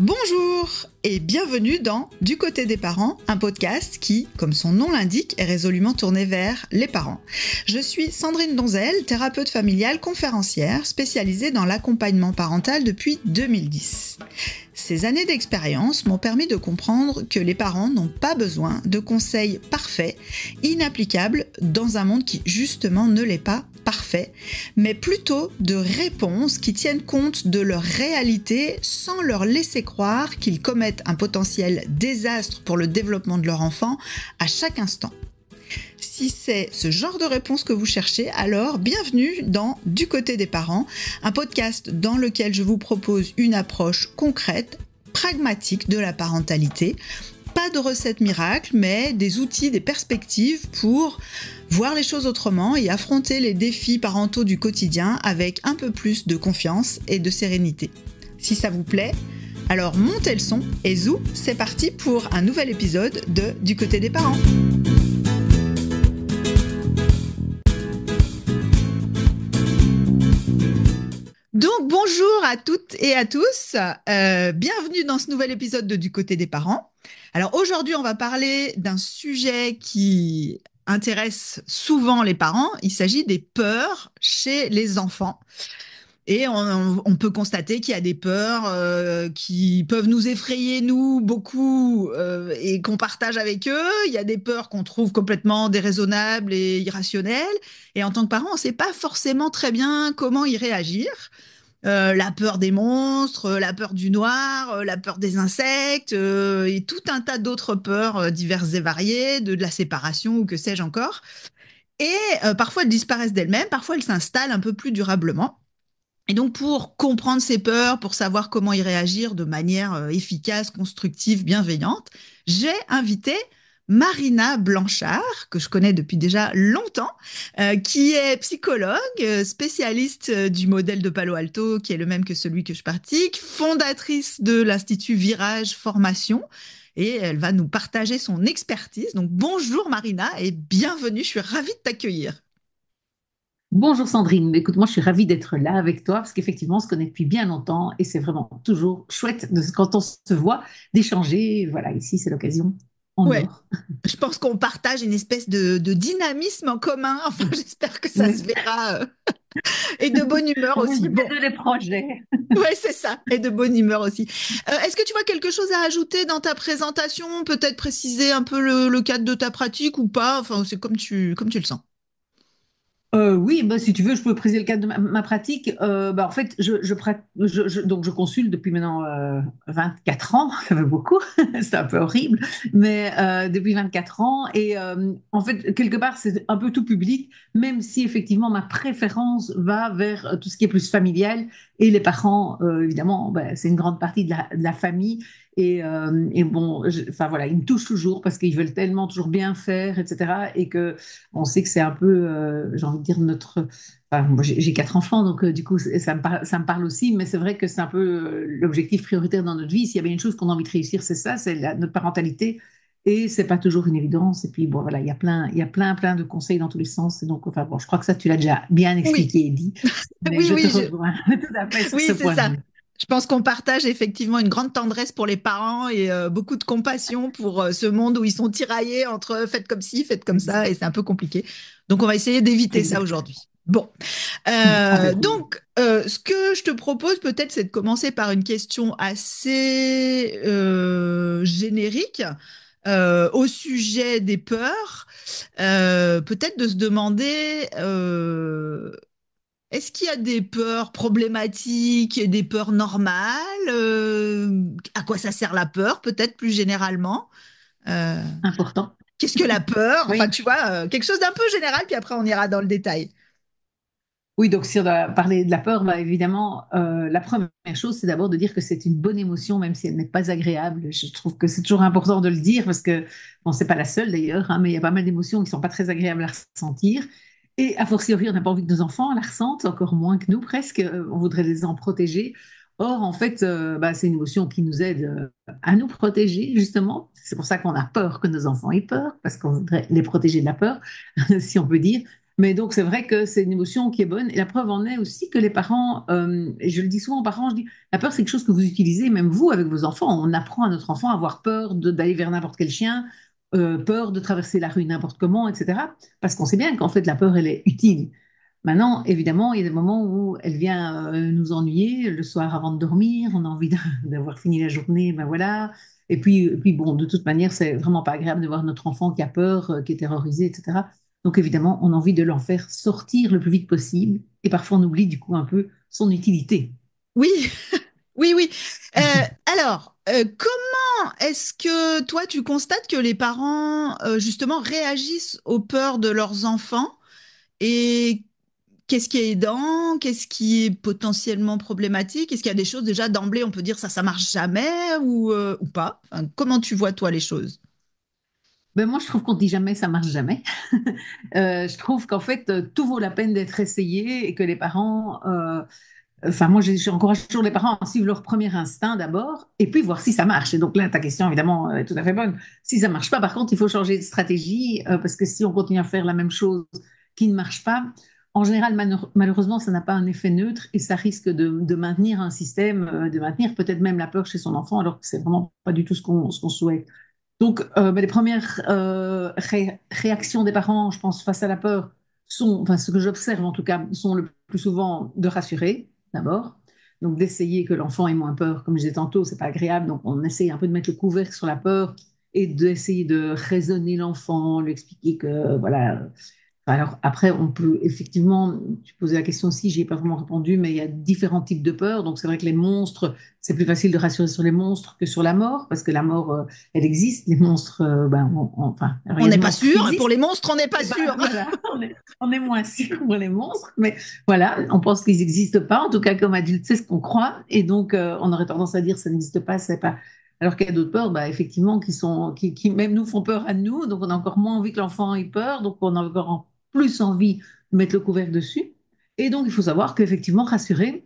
Bonjour et bienvenue dans Du côté des parents, un podcast qui, comme son nom l'indique, est résolument tourné vers les parents. Je suis Sandrine Donzel, thérapeute familiale conférencière spécialisée dans l'accompagnement parental depuis 2010. Ces années d'expérience m'ont permis de comprendre que les parents n'ont pas besoin de conseils parfaits, inapplicables dans un monde qui justement ne l'est pas parfait, mais plutôt de réponses qui tiennent compte de leur réalité sans leur laisser croire qu'ils commettent un potentiel désastre pour le développement de leur enfant à chaque instant. Si c'est ce genre de réponse que vous cherchez, alors bienvenue dans Du côté des parents, un podcast dans lequel je vous propose une approche concrète, pragmatique de la parentalité. Pas de recettes miracles, mais des outils, des perspectives pour voir les choses autrement et affronter les défis parentaux du quotidien avec un peu plus de confiance et de sérénité. Si ça vous plaît, alors montez le son et zou, c'est parti pour un nouvel épisode de Du côté des parents. Donc bonjour à toutes et à tous, bienvenue dans ce nouvel épisode de Du côté des parents. Alors aujourd'hui on va parler d'un sujet qui intéresse souvent les parents, il s'agit des peurs chez les enfants. Et on peut constater qu'il y a des peurs qui peuvent nous effrayer, nous, beaucoup, et qu'on partage avec eux. Il y a des peurs qu'on trouve complètement déraisonnables et irrationnelles. Et en tant que parent, on ne sait pas forcément très bien comment y réagir. La peur des monstres, la peur du noir, la peur des insectes, et tout un tas d'autres peurs diverses et variées, de la séparation ou que sais-je encore. Et parfois elles disparaissent d'elles-mêmes, parfois elles s'installent un peu plus durablement. Et donc, pour comprendre ces peurs, pour savoir comment y réagir de manière efficace, constructive, bienveillante, j'ai invité Marina Blanchard, que je connais depuis déjà longtemps, qui est psychologue, spécialiste du modèle de Palo Alto, qui est le même que celui que je pratique, fondatrice de l'Institut Virage Formation, et elle va nous partager son expertise. Donc, bonjour Marina et bienvenue, je suis ravie de t'accueillir. Bonjour Sandrine, écoute, moi je suis ravie d'être là avec toi parce qu'effectivement on se connaît depuis bien longtemps et c'est vraiment toujours chouette quand on se voit d'échanger. Voilà, ici c'est l'occasion en Ouais, or. je pense qu'on partage une espèce de dynamisme en commun. Enfin, j'espère que ça se Oui, verra. Et de bonne humeur on aussi. mène les Bon, deux les projets. ouais, c'est ça. Et de bonne humeur aussi. Est-ce que tu vois quelque chose à ajouter dans ta présentation? Peut-être préciser un peu le cadre de ta pratique ou pas? Enfin, c'est comme tu le sens. Oui, bah, si tu veux, je peux préciser le cadre de ma pratique. En fait, donc je consulte depuis maintenant 24 ans, ça fait beaucoup, c'est un peu horrible, mais depuis 24 ans. Et en fait, quelque part, c'est un peu tout public, même si effectivement ma préférence va vers tout ce qui est plus familial. Et les parents, évidemment, ben, c'est une grande partie de la famille. Et bon, enfin voilà, ils me touchent toujours parce qu'ils veulent tellement toujours bien faire, etc. Et que on sait que c'est un peu, j'ai envie de dire, notre. Enfin, moi, j'ai 4 enfants, donc du coup, ça me parle aussi, mais c'est vrai que c'est un peu l'objectif prioritaire dans notre vie. S'il y avait une chose qu'on a envie de réussir, c'est ça, c'est notre parentalité. Et c'est pas toujours une évidence. Et puis, bon, voilà, il y a plein de conseils dans tous les sens. Et donc, enfin, bon, je crois que ça, tu l'as déjà bien Oui, expliqué et dit, mais oui, je te oui, rejoins tout à fait sur ce oui, c'est point de ça. vue. Je pense qu'on partage effectivement une grande tendresse pour les parents et beaucoup de compassion pour ce monde où ils sont tiraillés entre faites comme ci, faites comme ça, et c'est un peu compliqué. Donc, on va essayer d'éviter ça Exact. aujourd'hui. Bon, Avec plaisir. donc, ce que je te propose peut-être, c'est de commencer par une question assez générique au sujet des peurs. Peut-être de se demander est-ce qu'il y a des peurs problématiques et des peurs normales? À quoi ça sert la peur, peut-être plus généralement? Euh, Important. Qu'est-ce que la peur? Enfin, Oui. tu vois, quelque chose d'un peu général, puis après on ira dans le détail. Oui, donc si on doit parler de la peur, bah, évidemment, la première chose, c'est d'abord de dire que c'est une bonne émotion, même si elle n'est pas agréable. Je trouve que c'est toujours important de le dire parce que, bon, c'est pas la seule d'ailleurs, hein, mais il y a pas mal d'émotions qui sont pas très agréables à ressentir. Et a fortiori, on n'a pas envie que nos enfants la ressentent, encore moins que nous presque. On voudrait les en protéger. Or, en fait, bah, c'est une émotion qui nous aide à nous protéger, justement. C'est pour ça qu'on a peur que nos enfants aient peur, parce qu'on voudrait les protéger de la peur, si on peut dire. Mais donc, c'est vrai que c'est une émotion qui est bonne. Et la preuve en est aussi que les parents, et je le dis souvent aux parents, je dis, la peur, c'est quelque chose que vous utilisez, même vous, avec vos enfants. On apprend à notre enfant à avoir peur d'aller vers n'importe quel chien, peur de traverser la rue n'importe comment, etc. Parce qu'on sait bien qu'en fait, la peur, elle est utile. Maintenant, évidemment, il y a des moments où elle vient nous ennuyer le soir avant de dormir. On a envie d'avoir fini la journée, ben voilà. Et puis, bon, de toute manière, c'est vraiment pas agréable de voir notre enfant qui a peur, qui est terrorisé, etc. Donc évidemment, on a envie de l'en faire sortir le plus vite possible. Et parfois, on oublie du coup un peu son utilité. Oui, oui, oui. Alors, comment est-ce que toi, tu constates que les parents, justement, réagissent aux peurs de leurs enfants et qu'est-ce qui est aidant, qu'est-ce qui est potentiellement problématique? Est-ce qu'il y a des choses déjà d'emblée, on peut dire ça marche jamais ou pas? Enfin, comment tu vois, toi, les choses? Ben moi, je trouve qu'on dit jamais, ça marche jamais. Je trouve qu'en fait, tout vaut la peine d'être essayé et que les parents, enfin, moi, j'encourage toujours les parents à suivre leur premier instinct d'abord et puis voir si ça marche. Et donc là, ta question, évidemment, est tout à fait bonne. Si ça marche pas, par contre, il faut changer de stratégie parce que si on continue à faire la même chose qui ne marche pas, en général, malheureusement, ça n'a pas un effet neutre et ça risque de maintenir un système, de maintenir peut-être même la peur chez son enfant, alors que c'est vraiment pas du tout ce qu'on souhaite. Donc, les premières réactions des parents, je pense, face à la peur, sont, enfin, ce que j'observe en tout cas, sont le plus souvent de rassurer, d'abord. Donc, d'essayer que l'enfant ait moins peur. Comme je disais tantôt, c'est pas agréable. Donc, on essaye un peu de mettre le couvercle sur la peur et d'essayer de raisonner l'enfant, lui expliquer que, voilà, alors après, on peut effectivement, tu posais la question aussi, j'y ai pas vraiment répondu, mais il y a différents types de peurs. Donc c'est vrai que les monstres, c'est plus facile de rassurer sur les monstres que sur la mort, parce que la mort, elle existe. Les monstres, ben, enfin, alors il On y a n'est des pas monstres qui sûr. Pour existent. les monstres, on n'est pas Eh ben, sûr. voilà, on est moins sûr pour les monstres, mais voilà, on pense qu'ils n'existent pas. En tout cas, comme adulte, c'est ce qu'on croit, et donc on aurait tendance à dire ça n'existe pas, c'est pas. Alors qu'il y a d'autres peurs, bah, effectivement, qui même nous font peur à nous, donc on a encore moins envie que l'enfant ait peur, donc on a encore plus envie de mettre le couvercle dessus. Et donc il faut savoir qu'effectivement, rassurer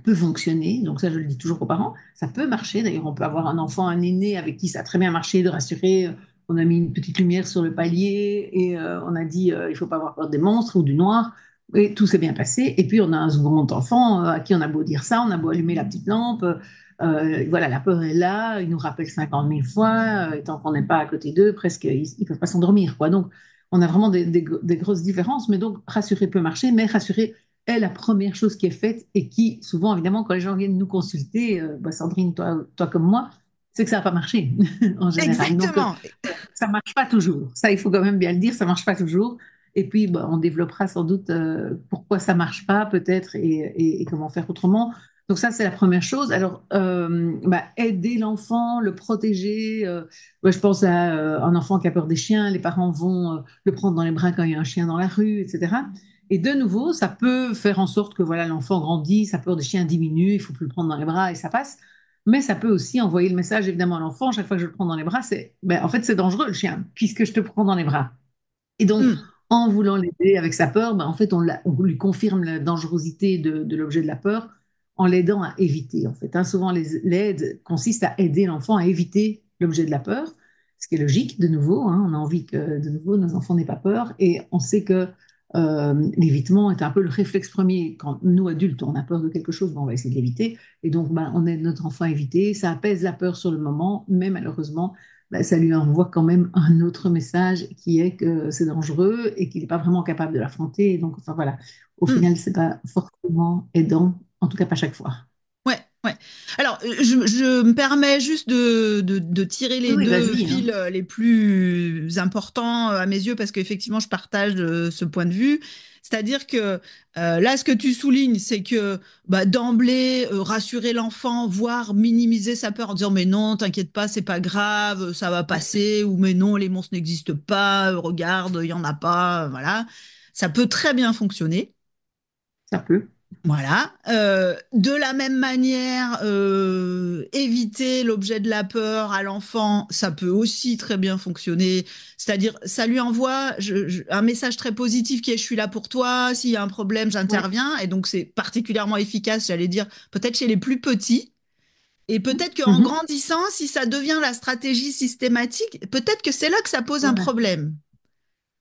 peut fonctionner. Donc ça, je le dis toujours aux parents, ça peut marcher. D'ailleurs, on peut avoir un enfant, un aîné avec qui ça a très bien marché de rassurer. On a mis une petite lumière sur le palier et on a dit il faut pas avoir peur des monstres ou du noir. Et tout s'est bien passé. Et puis on a un second enfant à qui on a beau dire ça, on a beau allumer la petite lampe. Voilà, la peur est là, il nous rappelle 50 000 fois, et tant qu'on n'est pas à côté d'eux, presque, ils ne peuvent pas s'endormir, quoi. Donc, on a vraiment des grosses différences, mais donc, rassurer peut marcher, mais rassurer est la première chose qui est faite et qui, souvent, évidemment, quand les gens viennent nous consulter, bah, Sandrine, toi comme moi, c'est que ça n'a pas marché en général. Donc, Exactement. ça marche pas toujours. Ça, il faut quand même bien le dire, ça marche pas toujours. Et puis, bah, on développera sans doute pourquoi ça marche pas, peut-être, et comment faire autrement. Donc ça, c'est la première chose. Alors, bah, aider l'enfant, le protéger. Ouais, je pense à un enfant qui a peur des chiens. Les parents vont le prendre dans les bras quand il y a un chien dans la rue, etc. Et de nouveau, ça peut faire en sorte que voilà, l'enfant grandit, sa peur des chiens diminue, il faut plus le prendre dans les bras et ça passe. Mais ça peut aussi envoyer le message évidemment à l'enfant, chaque fois que je le prends dans les bras, c'est ben, en fait c'est dangereux le chien, puisque je te prends dans les bras. Et donc, Hmm. en voulant l'aider avec sa peur, ben, en fait on lui confirme la dangerosité de l'objet de la peur en l'aidant à éviter. En fait, hein. Souvent l'aide consiste à aider l'enfant à éviter l'objet de la peur, ce qui est logique de nouveau. Hein. On a envie que de nouveau nos enfants n'aient pas peur et on sait que l'évitement est un peu le réflexe premier. Quand nous, adultes, on a peur de quelque chose, ben, on va essayer de l'éviter. Et donc, ben, on aide notre enfant à éviter. Ça apaise la peur sur le moment, mais malheureusement, ben, ça lui envoie quand même un autre message qui est que c'est dangereux et qu'il n'est pas vraiment capable de l'affronter. Et donc, enfin voilà, au Hmm. final, c'est pas forcément aidant, en tout cas pas chaque fois. Ouais, ouais. Alors, je me permets juste de tirer Oui, les oui, deux vas-y, fils hein. les plus importants à mes yeux, parce qu'effectivement, je partage ce point de vue. C'est-à-dire que là, ce que tu soulignes, c'est que bah, d'emblée, rassurer l'enfant, voire minimiser sa peur en disant, mais non, t'inquiète pas, c'est pas grave, ça va passer, ou mais non, les monstres n'existent pas, regarde, il y en a pas, voilà. Ça peut très bien fonctionner. Ça peut. Voilà. De la même manière, éviter l'objet de la peur à l'enfant, ça peut aussi très bien fonctionner. C'est-à-dire, ça lui envoie un message très positif qui est je suis là pour toi, s'il y a un problème, Ouais. j'interviens. Et donc, c'est particulièrement efficace, j'allais dire, peut-être chez les plus petits. Et peut-être qu'en Mhm. grandissant, si ça devient la stratégie systématique, peut-être que c'est là que ça pose un Voilà. problème.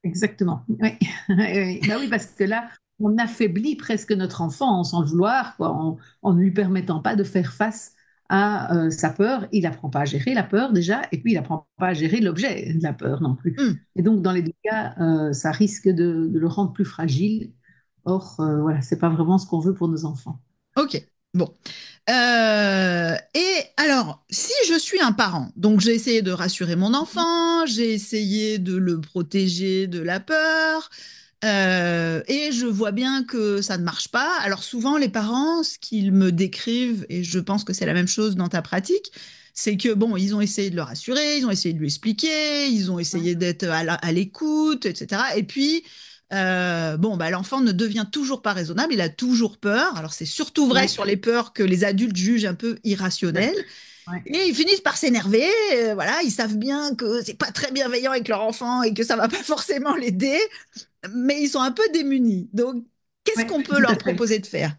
exactement. Oui. Oui. Bah oui, parce que là, on affaiblit presque notre enfant sans le vouloir, quoi, en ne lui permettant pas de faire face à sa peur. Il n'apprend pas à gérer la peur déjà, et puis il n'apprend pas à gérer l'objet de la peur non plus. Hmm, Et donc, dans les deux cas, ça risque de le rendre plus fragile. Or, voilà, c'est pas vraiment ce qu'on veut pour nos enfants. ok, bon. Et alors, si je suis un parent, donc j'ai essayé de rassurer mon enfant, j'ai essayé de le protéger de la peur, et je vois bien que ça ne marche pas. Alors souvent, les parents, ce qu'ils me décrivent, et je pense que c'est la même chose dans ta pratique, c'est que bon, ils ont essayé de le rassurer, ils ont essayé de lui expliquer, ils ont essayé d'être à l'écoute, etc. Et puis, bon, bah, l'enfant ne devient toujours pas raisonnable, il a toujours peur. Alors c'est surtout vrai Oui, sur les peurs que les adultes jugent un peu irrationnelles. ouais. Et ils finissent par s'énerver. Voilà, ils savent bien que c'est pas très bienveillant avec leur enfant et que ça va pas forcément l'aider, mais ils sont un peu démunis. Donc, qu'est-ce Ouais, qu'on peut tout leur à fait. proposer de faire?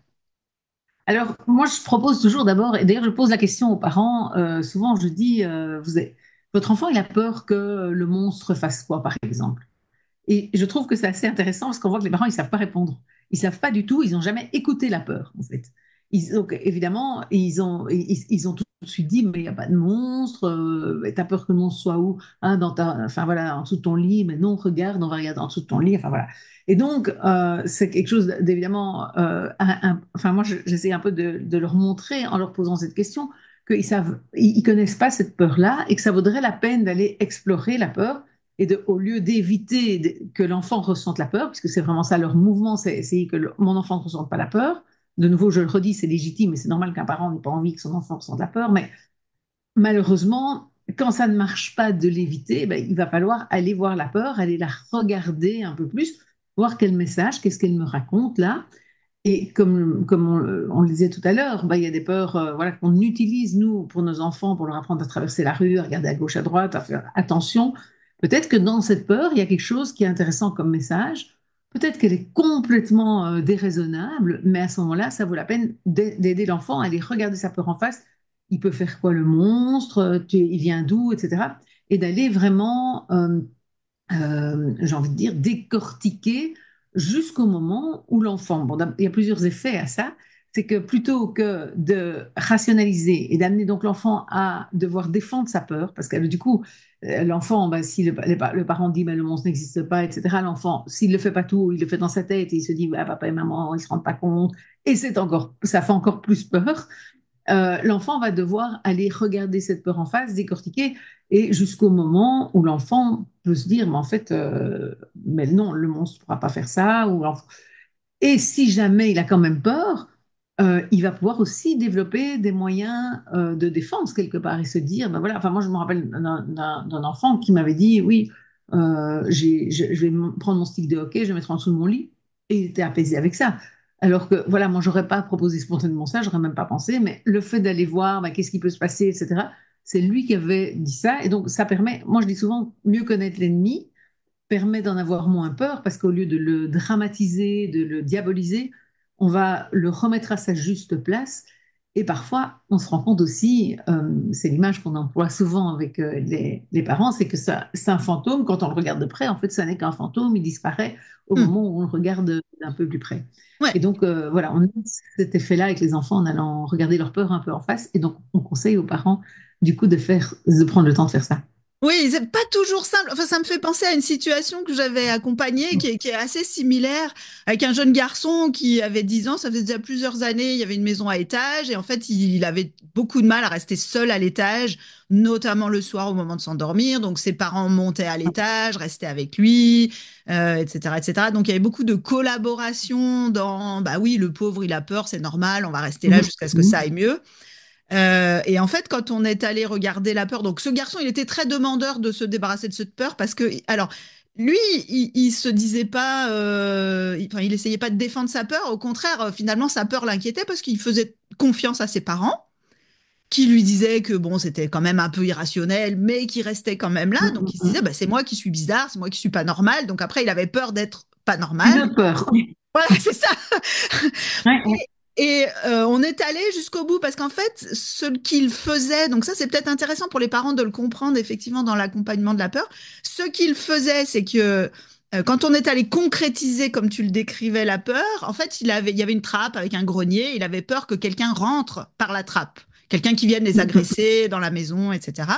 Alors, moi, je propose toujours d'abord, et d'ailleurs, je pose la question aux parents, souvent, je dis, votre enfant, il a peur que le monstre fasse quoi, par exemple? Et je trouve que c'est assez intéressant parce qu'on voit que les parents, ils savent pas répondre. Ils savent pas du tout, ils n'ont jamais écouté la peur, en fait. Donc, évidemment, ils ont tout de suite dit, mais il n'y a pas de monstre, t'as peur que le monstre soit où? Hein, enfin voilà, en dessous de ton lit, mais non, regarde, on va regarder en dessous de ton lit, enfin voilà. Et donc, c'est quelque chose d'évidemment, enfin moi, j'essaie un peu de leur montrer en leur posant cette question qu'ils savent, ils connaissent pas cette peur-là et que ça vaudrait la peine d'aller explorer la peur et au lieu d'éviter que l'enfant ressente la peur, puisque c'est vraiment ça leur mouvement, c'est essayer que mon enfant ne ressente pas la peur. De nouveau, je le redis, c'est légitime et c'est normal qu'un parent n'ait pas envie que son enfant ressente la peur, mais malheureusement, quand ça ne marche pas de l'éviter, ben, il va falloir aller voir la peur, aller la regarder un peu plus, voir quel message, qu'est-ce qu'elle me raconte là. Et comme on le disait tout à l'heure, ben, il y a des peurs voilà, qu'on utilise, nous, pour nos enfants, pour leur apprendre à traverser la rue, à regarder à gauche, à droite, à faire attention. Peut-être que dans cette peur, il y a quelque chose qui est intéressant comme message. Peut-être qu'elle est complètement déraisonnable, mais à ce moment-là, ça vaut la peine d'aider l'enfant à aller regarder sa peur en face. Il peut faire quoi le monstre? Il vient d'où, etc. Et d'aller vraiment j'ai envie de dire, décortiquer jusqu'au moment où l'enfant, bon, il y a plusieurs effets à ça, c'est que plutôt que de rationaliser et d'amener donc l'enfant à devoir défendre sa peur, parce que du coup, l'enfant, bah, si le parent dit bah, le monstre n'existe pas, etc., l'enfant, s'il ne le fait pas tout, il le fait dans sa tête et il se dit bah, papa et maman, ils ne se rendent pas compte, et ça fait encore plus peur. L'enfant va devoir aller regarder cette peur en face, décortiquer, et jusqu'au moment où l'enfant peut se dire, mais en fait, mais non, le monstre ne pourra pas faire ça. Et si jamais il a quand même peur, il va pouvoir aussi développer des moyens de défense quelque part et se dire, ben voilà, enfin moi je me rappelle d'un enfant qui m'avait dit, oui, je vais prendre mon stick de hockey, je vais le mettre en dessous de mon lit, et il était apaisé avec ça. Alors que voilà, moi j'aurais pas proposé spontanément ça, j'aurais même pas pensé, mais le fait d'aller voir, ben, qu'est-ce qui peut se passer, etc. C'est lui qui avait dit ça, et donc ça permet, moi je dis souvent, mieux connaître l'ennemi permet d'en avoir moins peur parce qu'au lieu de le dramatiser, de le diaboliser, on va le remettre à sa juste place. Et parfois, on se rend compte aussi, c'est l'image qu'on emploie souvent avec les parents, c'est que ça, c'est un fantôme. Quand on le regarde de près, en fait, ça n'est qu'un fantôme. Il disparaît au Hmm, moment où on le regarde d'un peu plus près. ouais. Et donc, voilà, on a cet effet-là avec les enfants en allant regarder leur peur un peu en face. Et donc, on conseille aux parents, du coup, de prendre le temps de faire ça. Oui, c'est pas toujours simple. Enfin, ça me fait penser à une situation que j'avais accompagnée qui est assez similaire avec un jeune garçon qui avait 10 ans. Ça faisait déjà plusieurs années. Il y avait une maison à étage et en fait, il avait beaucoup de mal à rester seul à l'étage, notamment le soir au moment de s'endormir. Donc, ses parents montaient à l'étage, restaient avec lui, etc., etc. Donc, il y avait beaucoup de collaboration dans, bah oui, le pauvre, il a peur, c'est normal, on va rester là Mhm. jusqu'à ce que ça Mhm. aille mieux. Et en fait, quand on est allé regarder la peur, donc ce garçon, il était très demandeur de se débarrasser de cette peur parce que, alors, lui, il se disait pas, enfin, il essayait pas de défendre sa peur. Au contraire, finalement, sa peur l'inquiétait parce qu'il faisait confiance à ses parents, qui lui disaient que bon, c'était quand même un peu irrationnel, mais qui restait quand même là. Donc, il se disait, Mhm. bah, c'est moi qui suis bizarre, c'est moi qui suis pas normal. Donc après, il avait peur d'être pas normal. Une peur. Voilà, c'est ça. Ouais, ouais. Et on est allé jusqu'au bout parce qu'en fait, ce qu'il faisait, donc ça c'est peut-être intéressant pour les parents de le comprendre effectivement dans l'accompagnement de la peur, ce qu'il faisait, c'est que Quand on est allé concrétiser, comme tu le décrivais, la peur, en fait, il y avait une trappe avec un grenier. Il avait peur que quelqu'un rentre par la trappe, quelqu'un qui vienne les agresser dans la maison, etc.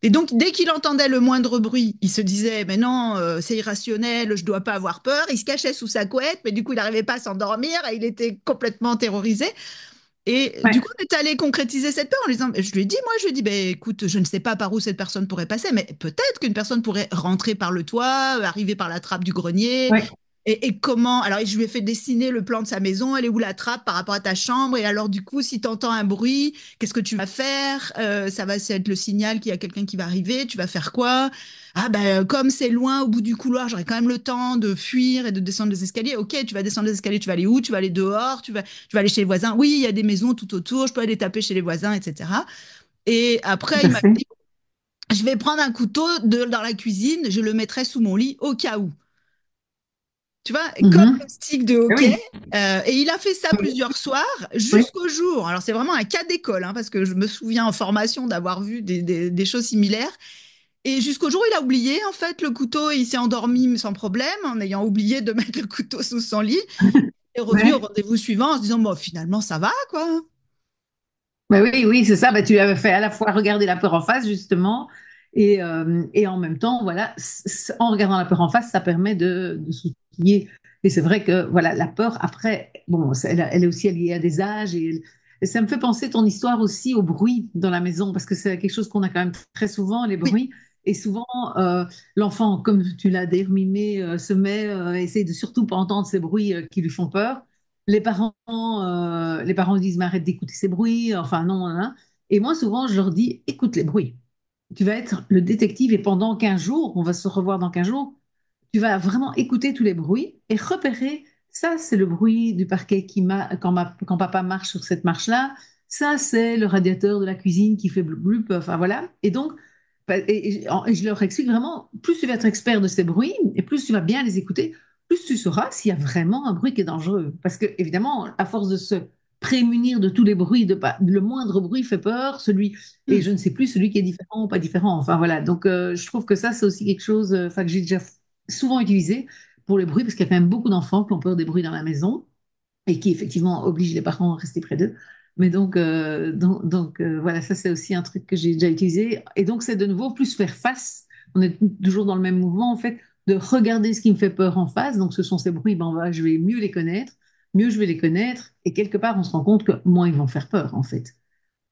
Et donc, dès qu'il entendait le moindre bruit, il se disait, mais non, c'est irrationnel, je dois pas avoir peur. Il se cachait sous sa couette, mais du coup, il n'arrivait pas à s'endormir et il était complètement terrorisé. Et du coup, Ouais, on est allé concrétiser cette peur en lui disant, je lui ai dit, moi, je lui ai dit, ben, écoute, je ne sais pas par où cette personne pourrait passer, mais peut-être qu'une personne pourrait rentrer par le toit, arriver par la trappe du grenier. ouais. Et comment, alors je lui ai fait dessiner le plan de sa maison, elle est où la trappe par rapport à ta chambre, et alors du coup, si tu entends un bruit, qu'est-ce que tu vas faire? Ça va être le signal qu'il y a quelqu'un qui va arriver, tu vas faire quoi? Ah ben, comme c'est loin au bout du couloir, j'aurai quand même le temps de fuir et de descendre les escaliers. Ok, tu vas descendre les escaliers, tu vas aller où? Tu vas aller dehors, tu vas aller chez les voisins. Oui, il y a des maisons tout autour, je peux aller taper chez les voisins, etc. Et Tout après, il à m'a fait. dit, je vais prendre un couteau dans la cuisine, je le mettrai sous mon lit au cas où. Tu vois, comme le Mhm. stick de Ah hockey. oui, Et il a fait ça plusieurs soirs oui. jusqu'au jour. Alors, c'est vraiment un cas d'école, hein, parce que je me souviens en formation d'avoir vu des choses similaires. Et jusqu'au jour où il a oublié, en fait, le couteau, et il s'est endormi sans problème en ayant oublié de mettre le couteau sous son lit. Et est revenu au Ouais. rendez-vous suivant en se disant, bon, finalement, ça va, quoi. Bah oui, oui, c'est ça. Bah, tu avais fait à la fois regarder la peur en face, justement, et en même temps, voilà, en regardant la peur en face, ça permet de s'outiller. Et c'est vrai que, voilà, la peur, après, bon, elle est aussi liée à des âges. Et ça me fait penser ton histoire aussi au bruit dans la maison, parce que c'est quelque chose qu'on a quand même très souvent, les Oui, bruits. Et souvent, l'enfant, comme tu l'as d'ailleurs mimé, se met, essaye de surtout pas entendre ces bruits qui lui font peur. Les parents disent, mais arrête d'écouter ces bruits, enfin non, hein. Et moi, souvent, je leur dis, écoute les bruits. Tu vas être le détective et pendant 15 jours, on va se revoir dans 15 jours, tu vas vraiment écouter tous les bruits et repérer, ça, c'est le bruit du parquet quand papa marche sur cette marche-là, ça, c'est le radiateur de la cuisine qui fait bloup bloup, enfin voilà. Et donc, et je leur explique vraiment, plus tu vas être expert de ces bruits et plus tu vas bien les écouter, plus tu sauras s'il y a vraiment un bruit qui est dangereux. Parce que, évidemment, à force de se prémunir de tous les bruits, le moindre bruit fait peur, et hmm. je ne sais plus celui qui est différent ou pas différent. Enfin voilà, donc je trouve que ça, c'est aussi quelque chose que j'ai déjà souvent utilisé pour les bruits, parce qu'il y a quand même beaucoup d'enfants qui ont peur des bruits dans la maison et qui effectivement obligent les parents à rester près d'eux. Mais voilà, ça c'est aussi un truc que j'ai déjà utilisé. Et donc c'est de nouveau plus faire face. On est toujours dans le même mouvement en fait, de regarder ce qui me fait peur en face. Donc ce sont ces bruits, ben voilà, je vais mieux les connaître, mieux je vais les connaître. Et quelque part, on se rend compte que moins ils vont faire peur en fait.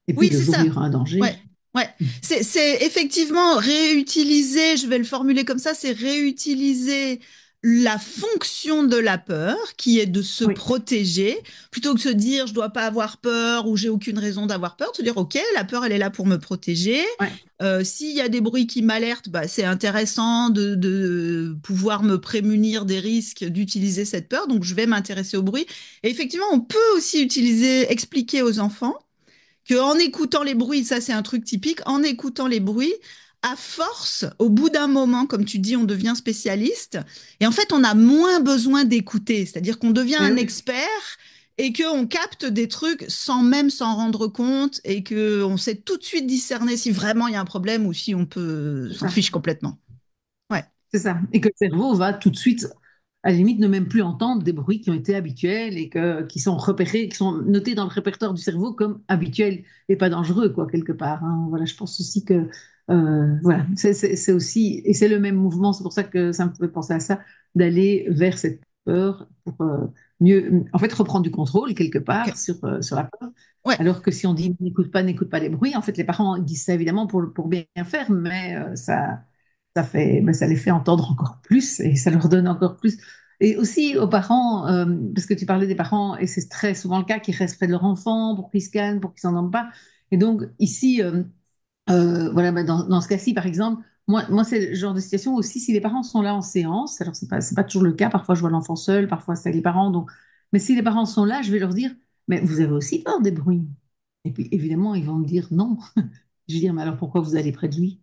Et puis Oui, le c'est jour où il ça. y aura un danger. Ouais, ouais. C'est effectivement réutiliser, je vais le formuler comme ça, c'est réutiliser la fonction de la peur, qui est de se Oui, protéger, plutôt que de se dire je dois pas avoir peur ou j'ai aucune raison d'avoir peur, de se dire ok, la peur elle est là pour me protéger. ouais, S'il y a des bruits qui m'alertent, bah, c'est intéressant de pouvoir me prémunir des risques d'utiliser cette peur, donc je vais m'intéresser au bruit. Et effectivement, on peut aussi utiliser, expliquer aux enfants que en écoutant les bruits, ça c'est un truc typique, en écoutant les bruits, à force, au bout d'un moment, comme tu dis, on devient spécialiste et en fait on a moins besoin d'écouter, c'est-à-dire qu'on devient oui, un oui, expert et qu'on capte des trucs sans même s'en rendre compte et qu'on sait tout de suite discerner si vraiment il y a un problème ou si on peut c'est s'en ça. fiche complètement. Ouais. C'est ça. Et que le cerveau va tout de suite, à la limite, ne même plus entendre des bruits qui ont été habituels qui sont repérés, qui sont notés dans le répertoire du cerveau comme habituels et pas dangereux, quoi, quelque part, hein. Voilà, je pense aussi que, voilà, c'est aussi, et c'est le même mouvement, c'est pour ça que ça me fait penser à ça, d'aller vers cette peur pour mieux, en fait, reprendre du contrôle, quelque part, Ok. sur la peur. Ouais. Alors que si on dit n'écoute pas les bruits, en fait, les parents ils disent ça évidemment pour bien faire, mais ça les fait entendre encore plus et ça leur donne encore plus. Et aussi aux parents, parce que tu parlais des parents, et c'est très souvent le cas, qui restent près de leur enfant pour qu'ils se calment, pour qu'ils s'endorment pas. Et donc ici, voilà, bah, dans ce cas-ci, par exemple, moi c'est le genre de situation aussi, si les parents sont là en séance, alors c'est pas toujours le cas, parfois je vois l'enfant seul, parfois c'est avec les parents, donc, mais si les parents sont là, je vais leur dire, mais vous avez aussi peur des bruits. Et puis évidemment, ils vont me dire non. Je vais dire, mais alors pourquoi vous allez près de lui?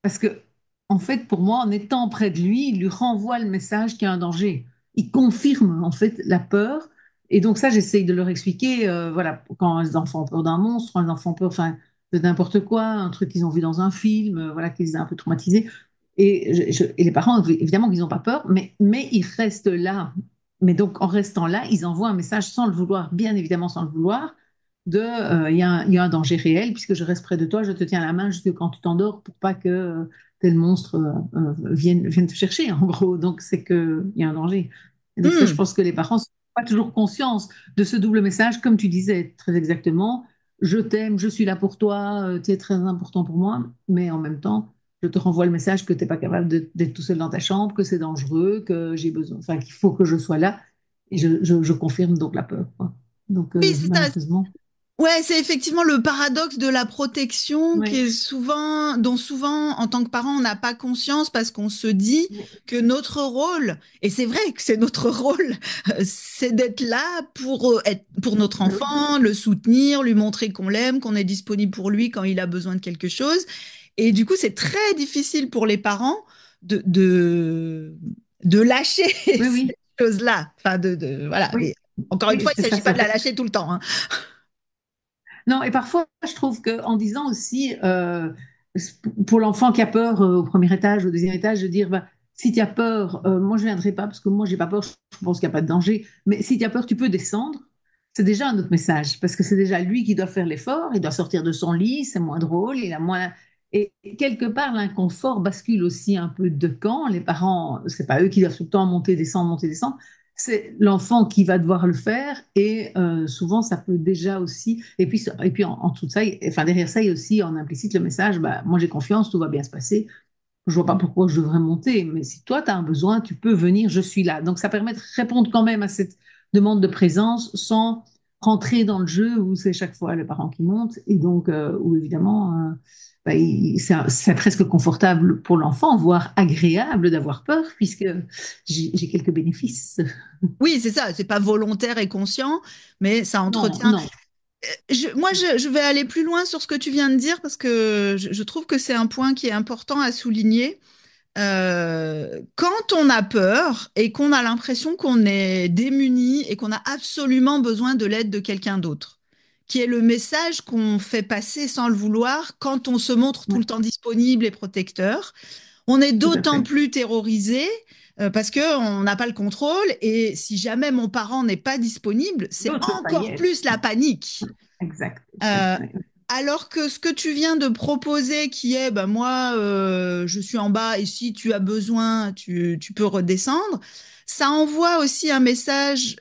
Parce que, en fait, pour moi, en étant près de lui, il lui renvoie le message qu'il y a un danger. Il confirme, en fait, la peur. Et donc, ça, j'essaye de leur expliquer, voilà, quand les enfants ont peur d'un monstre, quand les enfants ont peur, enfin, de n'importe quoi, un truc qu'ils ont vu dans un film, voilà, qui les a un peu traumatisés. Et les parents, évidemment qu'ils n'ont pas peur, mais ils restent là. Mais donc, en restant là, ils envoient un message sans le vouloir, bien évidemment sans le vouloir, il y a un danger réel, puisque je reste près de toi, je te tiens la main jusque quand tu t'endors pour pas que tel monstre vienne te chercher, en gros. Donc, c'est qu'il y a un danger. Et donc, ça, je Hmm. pense que les parents n'ont pas toujours conscience de ce double message, comme tu disais très exactement, je t'aime, je suis là pour toi, tu es très important pour moi, mais en même temps, je te renvoie le message que tu n'es pas capable d'être tout seul dans ta chambre, que c'est dangereux, que j'ai besoin, enfin, qu'il faut que je sois là. Et je confirme donc la peur, quoi. Donc, Oui, c'est ça. malheureusement. Ouais, c'est effectivement le paradoxe de la protection qui Oui, est souvent, dont souvent, en tant que parent, on n'a pas conscience parce qu'on se dit que notre rôle, et c'est vrai que c'est notre rôle, c'est d'être là pour être, pour notre oui, enfant, le soutenir, lui montrer qu'on l'aime, qu'on est disponible pour lui quand il a besoin de quelque chose. Et du coup, c'est très difficile pour les parents de, de, de lâcher oui, cette oui, chose-là. Enfin, voilà. oui, Mais encore une oui, fois, il c'est ne ça, s'agit pas ça de la fait. lâcher tout le temps, hein. Non, et parfois, je trouve qu'en disant aussi, pour l'enfant qui a peur au premier étage, au deuxième étage, de dire, bah, si tu as peur, moi je ne viendrai pas parce que moi j'ai pas peur, je pense qu'il n'y a pas de danger, mais si tu as peur, tu peux descendre. C'est déjà un autre message parce que c'est déjà lui qui doit faire l'effort, il doit sortir de son lit, c'est moins drôle, il a moins. Et quelque part, l'inconfort bascule aussi un peu de camp. Les parents, c'est pas eux qui doivent tout le temps monter, descendre, c'est l'enfant qui va devoir le faire et souvent ça peut déjà aussi et puis en dessous de ça enfin derrière ça il y a aussi en implicite le message bah moi j'ai confiance, tout va bien se passer, je vois pas pourquoi je devrais monter, mais si toi tu as un besoin tu peux venir, je suis là. Donc ça permet de répondre quand même à cette demande de présence sans rentrer dans le jeu où c'est chaque fois le parent qui monte et donc où évidemment bah, c'est presque confortable pour l'enfant, voire agréable d'avoir peur puisque j'ai quelques bénéfices. Oui, c'est ça, c'est pas volontaire et conscient, mais ça Non, entretient. non. Je vais aller plus loin sur ce que tu viens de dire parce que je trouve que c'est un point qui est important à souligner. Quand on a peur et qu'on a l'impression qu'on est démuni et qu'on a absolument besoin de l'aide de quelqu'un d'autre, qui est le message qu'on fait passer sans le vouloir quand on se montre tout Ouais, le temps disponible et protecteur, on est tout à d'autant fait. plus terrorisé parce que on n'a pas le contrôle et si jamais mon parent n'est pas disponible, c'est L'autre va y encore être. plus la panique. Exact, exact. Euh, Ouais. alors que ce que tu viens de proposer, qui est, ben moi, je suis en bas et si tu as besoin, tu peux redescendre, ça envoie aussi un message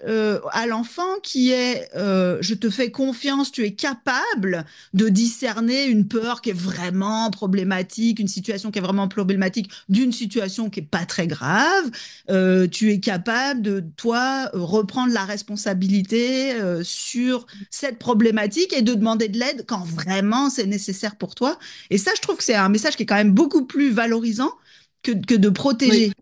à l'enfant qui est, je te fais confiance, tu es capable de discerner une peur qui est vraiment problématique, une situation qui est vraiment problématique, d'une situation qui est pas très grave. Tu es capable de, toi, reprendre la responsabilité sur cette problématique et de demander de l'aide quand vraiment c'est nécessaire pour toi. Et ça, je trouve que c'est un message qui est quand même beaucoup plus valorisant que de Oui, protéger.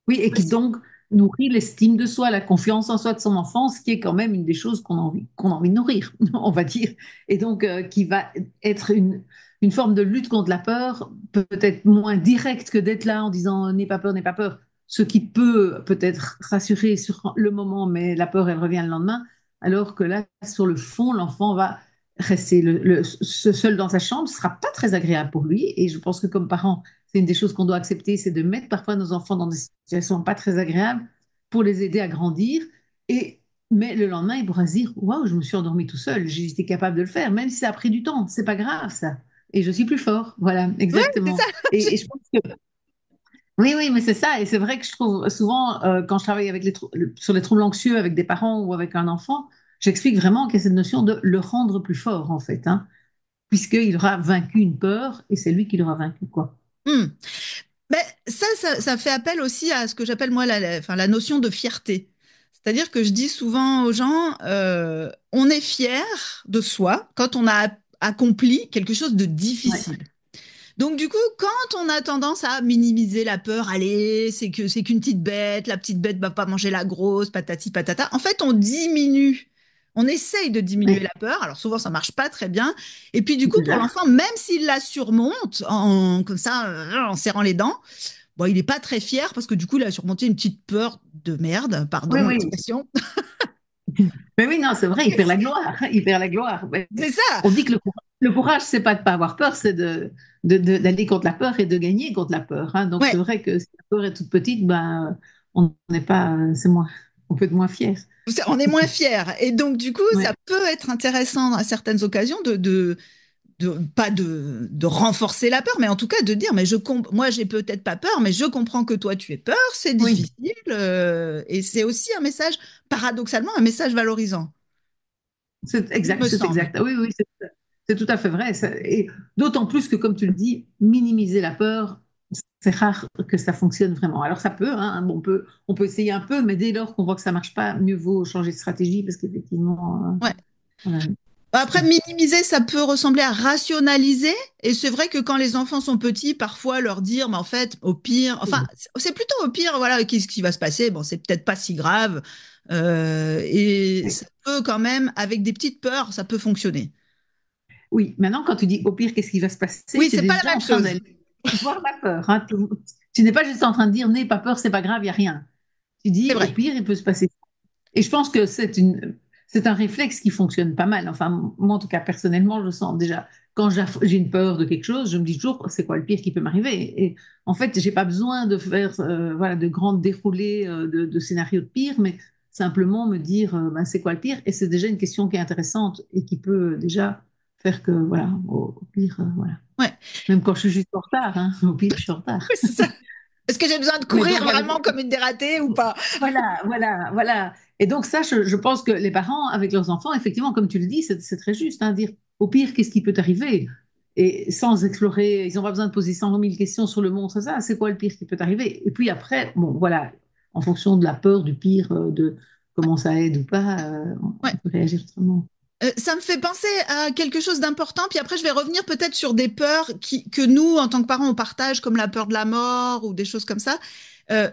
oui, et qui donc nourrit l'estime de soi, la confiance en soi de son enfant, ce qui est quand même une des choses qu'on a envie de nourrir, on va dire. Et donc, qui va être une forme de lutte contre la peur, peut-être moins directe que d'être là en disant n'aie pas peur, n'aie pas peur. Ce qui peut peut-être rassurer sur le moment, mais la peur, elle revient le lendemain. Alors que là, sur le fond, l'enfant va rester seul dans sa chambre, ce sera pas très agréable pour lui. Et je pense que comme parent, c'est une des choses qu'on doit accepter, c'est de mettre parfois nos enfants dans des situations pas très agréables pour les aider à grandir. Et, mais le lendemain, il pourra se dire, waouh, je me suis endormi tout seul, j'ai été capable de le faire, même si ça a pris du temps, c'est pas grave ça. Et je suis plus fort. Voilà, Ouais, c'est ça. exactement. Et je pense que oui, oui, mais c'est ça. Et c'est vrai que je trouve souvent, quand je travaille avec sur les troubles anxieux avec des parents ou avec un enfant, j'explique vraiment qu'il y a cette notion de le rendre plus fort, en fait, hein, puisqu'il aura vaincu une peur et c'est lui qui l'aura vaincu, quoi. Hmm. Ben, ça fait appel aussi à ce que j'appelle moi enfin, la notion de fierté. C'est-à-dire que je dis souvent aux gens, on est fier de soi quand on a accompli quelque chose de Ouais, difficile. Donc du coup, quand on a tendance à minimiser la peur, allez, c'est qu'une petite bête, la petite bête va pas manger la grosse, patati patata. En fait, on essaye de diminuer ouais, la peur. Alors souvent, ça marche pas très bien. Et puis du coup, pour déjà. l'enfant, même s'il la surmonte comme ça, en serrant les dents, bon, il est pas très fier parce que du coup, il a surmonté une petite peur de merde, Oui, pardon oui. l'expression. Mais oui, non, c'est vrai, il perd la gloire. Il perd la gloire. Ouais. C'est ça. On dit que le courage le courage, c'est pas de pas avoir peur, c'est d'aller contre la peur et de gagner contre la peur, hein. Donc c'est Ouais, vrai que si la peur est toute petite, ben on n'est pas, c'est moins, on peut être moins fier. on est moins fiers. Et donc, du coup, ça Ouais, peut être intéressant à certaines occasions pas de renforcer la peur, mais en tout cas de dire, mais moi, j'ai peut-être pas peur, mais je comprends que toi, tu aies peur, c'est oui, difficile. Et c'est aussi un message, paradoxalement, un message valorisant, c'est il exact, me c'est semble. exact. Ah oui, oui, c'est tout à fait vrai. Et d'autant plus que, comme tu le dis, minimiser la peur, c'est rare que ça fonctionne vraiment. Alors ça peut, hein, bon, on peut essayer un peu, mais dès lors qu'on voit que ça marche pas, mieux vaut changer de stratégie parce qu'effectivement, Ouais. voilà. Après, minimiser, ça peut ressembler à rationaliser. Et c'est vrai que quand les enfants sont petits, parfois leur dire, mais en fait, au pire, enfin, c'est plutôt au pire, voilà, qu'est-ce qui va se passer? Bon, c'est peut-être pas si grave. Et Oui. ça peut quand même, avec des petites peurs, ça peut fonctionner. Oui, maintenant, quand tu dis au pire, qu'est-ce qui va se passer, Oui, tu es c'est pas la déjà même en train chose. d'aller voir la peur, hein. Tu n'es pas juste en train de dire, n'aie pas peur, c'est pas grave, il n'y a rien. Tu C'est dis, au vrai. pire, il peut se passer. Et je pense que c'est un réflexe qui fonctionne pas mal. Enfin, moi, en tout cas, personnellement, je le sens déjà. Quand j'ai une peur de quelque chose, je me dis toujours, c'est quoi le pire qui peut m'arriver? Et en fait, j'ai pas besoin de faire, voilà, de grandes déroulées de scénarios de pire, mais simplement me dire, ben, c'est quoi le pire? Et c'est déjà une question qui est intéressante et qui peut déjà faire que, voilà, au pire, voilà. Ouais. Même quand je suis juste en retard, hein, au pire, je suis en retard. Oui, c'est ça. Est-ce que j'ai besoin de Mais courir donc, avec vraiment comme une dératée ou pas? voilà, voilà, voilà. Et donc ça, je pense que les parents, avec leurs enfants, effectivement, comme tu le dis, c'est très juste, hein, dire au pire, qu'est-ce qui peut arriver? Et sans explorer, ils n'ont pas besoin de poser 100 000 questions sur le monde, ça, c'est quoi le pire qui peut arriver? Et puis après, bon, voilà, en fonction de la peur du pire, de comment ça aide ou pas, Ouais. on peut réagir autrement. Ça me fait penser à quelque chose d'important, puis après je vais revenir peut-être sur des peurs que nous, en tant que parents, on partage, comme la peur de la mort ou des choses comme ça.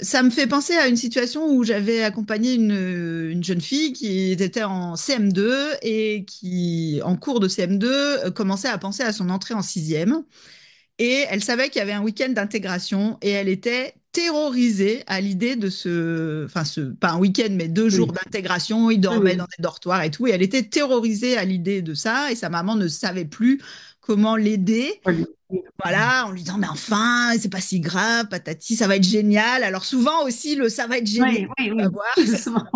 Ça me fait penser à une situation où j'avais accompagné une jeune fille qui était en CM2 et qui, en cours de CM2, commençait à penser à son entrée en sixième. Et elle savait qu'il y avait un week-end d'intégration et elle était terrorisée à l'idée de pas un week-end, mais 2 jours Oui, d'intégration. Ils oui, dormaient dans oui. des dortoirs et tout. Et elle était terrorisée à l'idée de ça et sa maman ne savait plus comment l'aider. Voilà. Voilà, en lui disant, mais enfin, c'est pas si grave, patati, ça va être génial. Alors souvent aussi, le ça va être génial, Oui, oui, tu vas oui. voir. Souvent,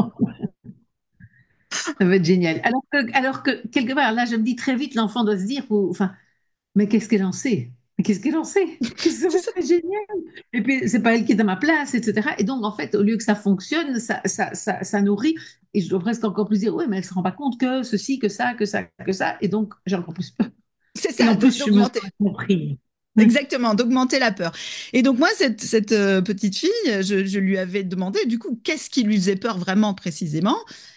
ça va être génial. Alors que quelque part, là, je me dis très vite, l'enfant doit se dire, enfin, mais qu'est-ce qu'elle en sait? Mais qu'est-ce qu'elle en sait? Qu'est-ce que C'est ça ça. va être génial? Et puis, c'est pas elle qui est à ma place, etc. Et donc, en fait, au lieu que ça fonctionne, ça nourrit. Et je dois presque encore plus dire, oui, mais elle se rend pas compte que ceci, que ça, que ça, que ça. Et donc, j'ai encore plus peur. C'est Et ça, en plus, je me sens d'augmenter. compris. Exactement, d'augmenter la peur. Et donc moi, cette petite fille, je lui avais demandé, du coup, qu'est-ce qui lui faisait peur vraiment précisément?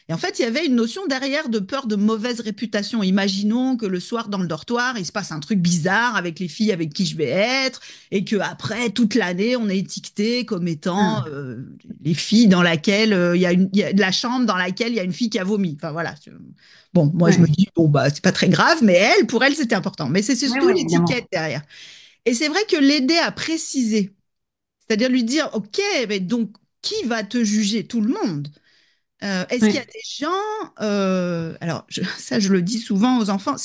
Et en fait, il y avait une notion derrière de peur de mauvaise réputation. Imaginons que le soir dans le dortoir, il se passe un truc bizarre avec les filles avec qui je vais être, et que après toute l'année, on est étiqueté comme étant Ah, les filles dans laquelle il y a de la chambre dans laquelle il y a une fille qui a vomi. Enfin voilà. Bon, moi je me ouais. dis bon bah c'est pas très grave, mais elle, pour elle, c'était important. Mais c'est Oui, surtout oui, l'étiquette évidemment. derrière. Et c'est vrai que l'aider à préciser, c'est-à-dire lui dire, OK, mais donc qui va te juger? Tout le monde. Est-ce qu'il y a Oui, des gens, alors ça je le dis souvent aux enfants,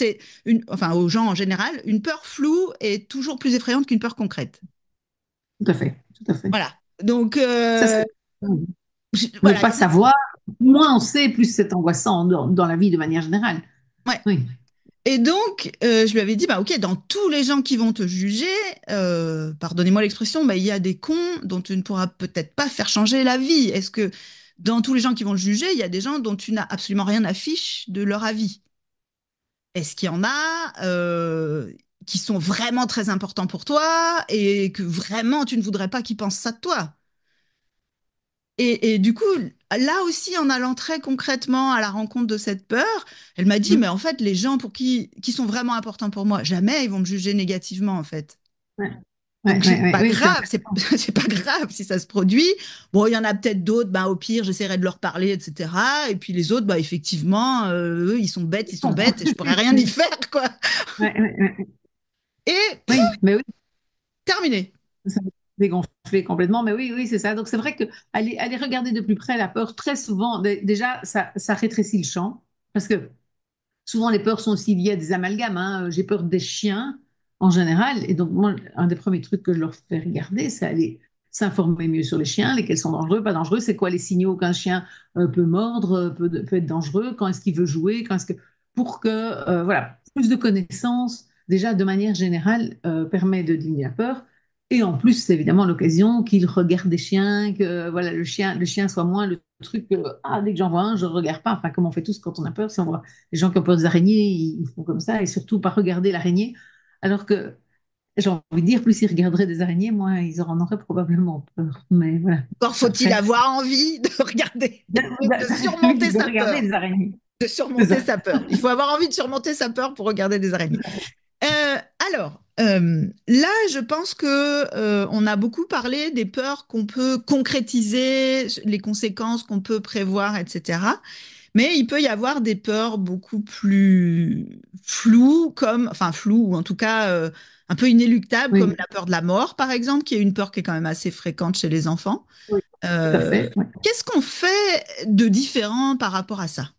enfin aux gens en général, une peur floue est toujours plus effrayante qu'une peur concrète. tout à fait, tout à fait. Voilà. Donc Ça, c'est ne voilà. pas savoir. Moins on sait, plus c'est angoissant dans la vie de manière générale. Ouais. Oui, Et donc, je lui avais dit, bah, OK, dans tous les gens qui vont te juger, pardonnez-moi l'expression, mais il y a des cons dont tu ne pourras peut-être pas faire changer la vie. Est-ce que dans tous les gens qui vont te juger, il y a des gens dont tu n'as absolument rien à fiche de leur avis? Est-ce qu'il y en a qui sont vraiment très importants pour toi et que vraiment tu ne voudrais pas qu'ils pensent ça de toi? Et du coup, là aussi, en allant très concrètement à la rencontre de cette peur, elle m'a dit, mais en fait, les gens qui sont vraiment importants pour moi, jamais ils vont me juger négativement, en fait. ouais, Donc, ouais, c'est ouais, ouais, pas oui, c'est grave, intéressant. c'est pas grave si ça se produit. Bon, il y en a peut-être d'autres, bah, au pire, j'essaierai de leur parler, etc. Et puis les autres, bah, effectivement, eux, ils sont Bon. bêtes, et je pourrais rien y faire, quoi. Ouais, ouais, ouais. Et Oui, mais oui, terminé. ça va dégonfler complètement. Mais oui, oui, c'est ça. Donc c'est vrai que aller regarder de plus près la peur, très souvent, déjà, ça rétrécit le champ. Parce que Souvent, les peurs sont aussi liées à des amalgames, hein. J'ai peur des chiens en général. Et donc, moi, un des premiers trucs que je leur fais regarder, c'est aller s'informer mieux sur les chiens, lesquels sont dangereux, pas dangereux, c'est quoi les signaux qu'un chien peut mordre, peut être dangereux, quand est-ce qu'il veut jouer, quand est-ce que... Pour que, voilà, plus de connaissances, déjà, de manière générale, permet de diminuer la peur. Et en plus, c'est évidemment l'occasion qu'ils regardent des chiens, que voilà, le chien soit moins le truc que, ah, dès que j'en vois un, je ne regarde pas. Enfin, comme on fait tous quand on a peur, si on voit les gens qui ont peur des araignées, ils font comme ça, et surtout pas regarder l'araignée. Alors que j'ai envie de dire, plus ils regarderaient des araignées, moins ils en auraient probablement peur. Mais voilà, Encore faut-il après, avoir envie de regarder, de surmonter de sa regarder peur, les araignées. de C'est surmonter ça. sa peur. Il faut avoir envie de surmonter sa peur pour regarder des araignées. Là, je pense que on a beaucoup parlé des peurs qu'on peut concrétiser, les conséquences qu'on peut prévoir, etc. Mais il peut y avoir des peurs beaucoup plus floues, enfin floues, ou en tout cas un peu inéluctables, comme Oui, la peur de la mort, par exemple, qui est une peur qui est quand même assez fréquente chez les enfants. oui, tout à Euh, fait. Ouais. Qu'est-ce qu'on fait de différent par rapport à ça?